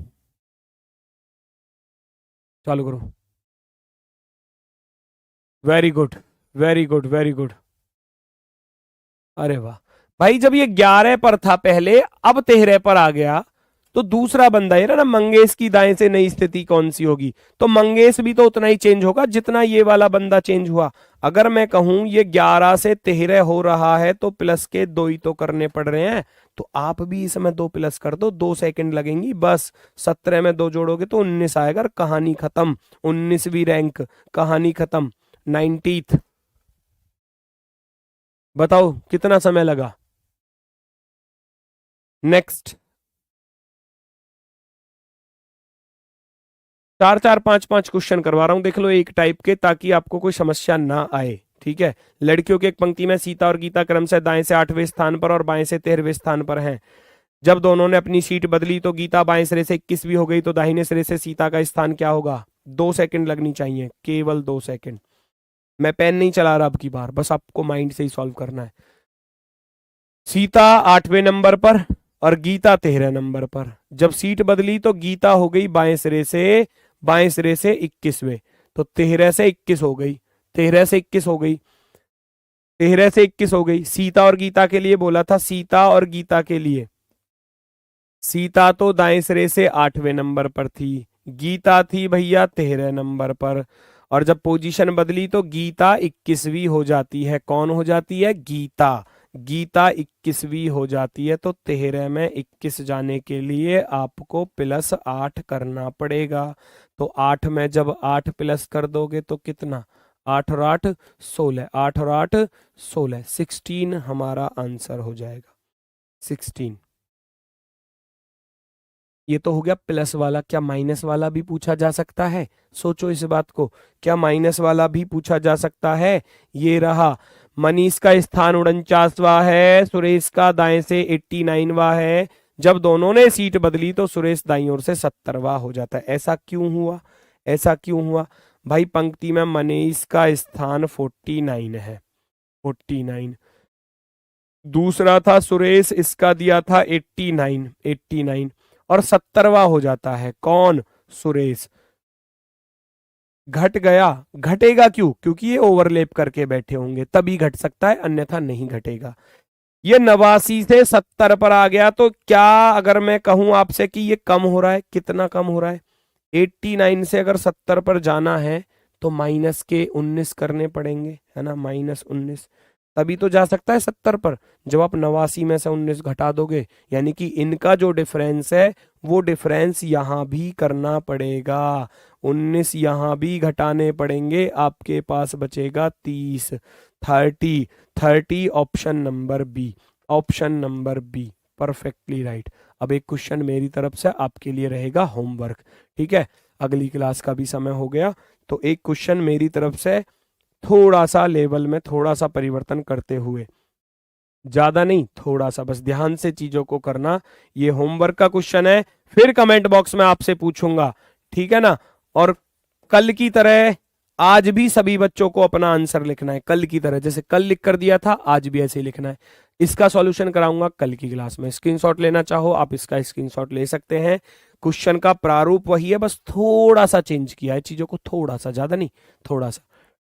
चालू करो। Very good, very good, very good. अरे वाह भाई, जब ये 11 पर था पहले, अब 13 पर आ गया, तो दूसरा बंदा ये ना, मंगेश की दाएं से नई स्थिति कौन सी होगी? तो मंगेश भी तो उतना ही चेंज होगा जितना ये वाला बंदा चेंज हुआ। अगर मैं कहूं ये 11 से 13 हो रहा है तो प्लस के 2 ही तो करने पड़ रहे हैं, तो आप भी इसमें 2 प्लस कर दो, 2 सेकंड लगेंगी बस। 17 में 2 जोड़ोगे तो 19 आएगा, कहानी खत्म। 19वीं रैंक, कहानी खत्म। 90th, बताओ कितना समय लगा? नेक्स्ट, 4 4 5 5 क्वेश्चन करवा रहा हूं, देख लो एक टाइप के, ताकि आपको कोई समस्या ना आए। ठीक है, लड़कियों की एक पंक्ति में सीता और गीता क्रम से दाएं से 8वें स्थान पर और बाएं से 13वें स्थान पर हैं। जब दोनों ने अपनी सीट बदली तो गीता बाएं सिरे से 21वीं हो गई, तो दाहिने सिरे से सीता का स्थान क्या होगा? 2 सेकंड लगनी चाहिए, केवल 2 सेकंड। मैं पेन नहीं चला रहा अब की बार, बस आपको माइंड से ही सॉल्व करना है। सीता 8वें नंबर पर और गीता 13 नंबर पर। जब सीट बदली तो गीता हो गई बाएं सिरे से 21वें, तो 13 से 21 हो गई, 13 से 21 हो गई। 13 से 21 हो गई। सीता और गीता के लिए बोला था, सीता और गीता के लिए। सीता तो दाएं सिरे से 8वें नंबर पर थी, गीता थी भैया 13 नंबर पर। और जब पोजीशन बदली तो गीता 21वीं हो जाती है। कौन हो जाती है? गीता। गीता 21वीं हो जाती है। तो 13 में 21 जाने के लिए आपको +8 करना पड़ेगा। तो 8 में जब 8 प्लस कर दोगे तो कितना? 8 और 8 16, 8 और 8 16, 16 हमारा आंसर हो जाएगा। 16। ये तो हो गया प्लस वाला। क्या माइनस वाला भी पूछा जा सकता है? सोचो इस बात को, क्या माइनस वाला भी पूछा जा सकता है? ये रहा, मनीष का स्थान 49वां है, सुरेश का दाएं से 89वां है। जब दोनों ने सीट बदली तो सुरेश दाईं ओर से 70वां हो जाता है। ऐसा क्यों हुआ? ऐसा क्यों हुआ भाई? पंक्ति में मनीष का स्थान 49 है, 49। दूसरा था सुरेश, इसका दिया था 89, 89 और 70वां हो जाता है। कौन? सुरेश। घट गया। घटेगा क्यों? क्योंकि ये ओवरलैप करके बैठे होंगे, तभी घट सकता है, अन्यथा नहीं घटेगा। ये 89 से 70 पर आ गया। तो क्या अगर मैं कहूं आपसे कि ये कम हो रहा है, कितना कम हो रहा है? 89 से अगर 70 पर जाना है तो माइनस के 19 करने पड़ेंगे, है ना, -19, तभी तो जा सकता है 70 पर। जब आप 89 में से 19 घटा दोगे, यानी कि इनका जो डिफरेंस है वो डिफरेंस यहां भी करना पड़ेगा। 19 यहां भी घटाने पड़ेंगे, आपके पास बचेगा 30, 30, 30। Option number B, option number B perfectly right. अब एक क्वेश्चन मेरी तरफ से आपके लिए रहेगा होमवर्क, ठीक है? अगली क्लास का भी समय हो गया, तो एक क्वेश्चन मेरी तरफ से थोड़ा सा लेवल में थोड़ा सा परिवर्तन करते हुए, ज्यादा नहीं, थोड़ा सा, बस ध्यान से चीजों को करना। ये होमवर्क का क्वेश्चन है, फिर कमेंट बॉक्स में आपसे पूछूंगा, ठीक है ना? और कल की तरह आज भी सभी बच्चों को अपना आंसर लिखना है, कल की तरह। जैसे कल लिख कर दिया था, आज भी ऐसे ही लिखना है। इसका सॉल्यूशन कराऊंगा कल की क्लास में। स्क्रीनशॉट लेना चाहो आप इसका स्क्रीनशॉट ले सकते हैं। क्वेश्चन का प्रारूप वही है, बस थोड़ा सा चेंज किया है चीजों को, थोड़ा सा, ज्यादा नहीं, थोड़ा सा,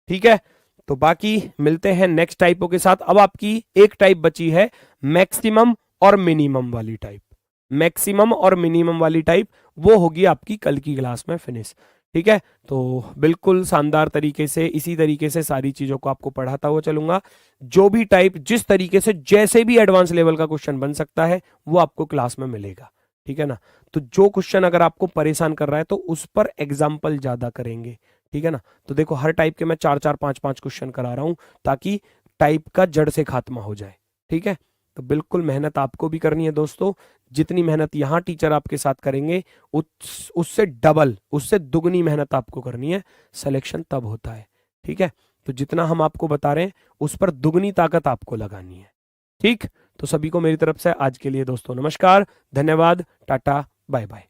ठीक है? तो बाकी मिलते हैं नेक्स्ट टाइपों के साथ। अब आपकी एक टाइप बची है, मैक्सिमम और मिनिमम वाली टाइप। मैक्सिमम और मिनिमम वाली टाइप वो होगी आपकी कल की क्लास में फिनिश, ठीक है? तो बिल्कुल शानदार तरीके से, इसी तरीके से सारी चीजों को आपको पढ़ाता हुआ चलूंगा। जो भी टाइप जिस तरीके से, जैसे भी एडवांस लेवल का क्वेश्चन बन सकता है वो आपको क्लास में मिलेगा, ठीक है ना? तो जो क्वेश्चन अगर आपको परेशान कर रहा है तो उस पर एग्जाम्पल ज्यादा करेंगे, ठीक है ना? तो देखो, हर टाइप के मैं 4-4, 5-5 क्वेश्चन करा रहा हूं ताकि टाइप का जड़ से खात्मा हो जाए, ठीक है? तो बिल्कुल मेहनत आपको भी करनी है दोस्तों। जितनी मेहनत यहाँ टीचर आपके साथ करेंगे उससे डबल, उससे दुगनी मेहनत आपको करनी है। सिलेक्शन तब होता है, ठीक है? तो जितना हम आपको बता रहे हैं उस पर दुगनी ताकत आपको लगानी है, ठीक? तो सभी को मेरी तरफ से आज के लिए दोस्तों नमस्कार, धन्यवाद, टाटा, बाय बाय।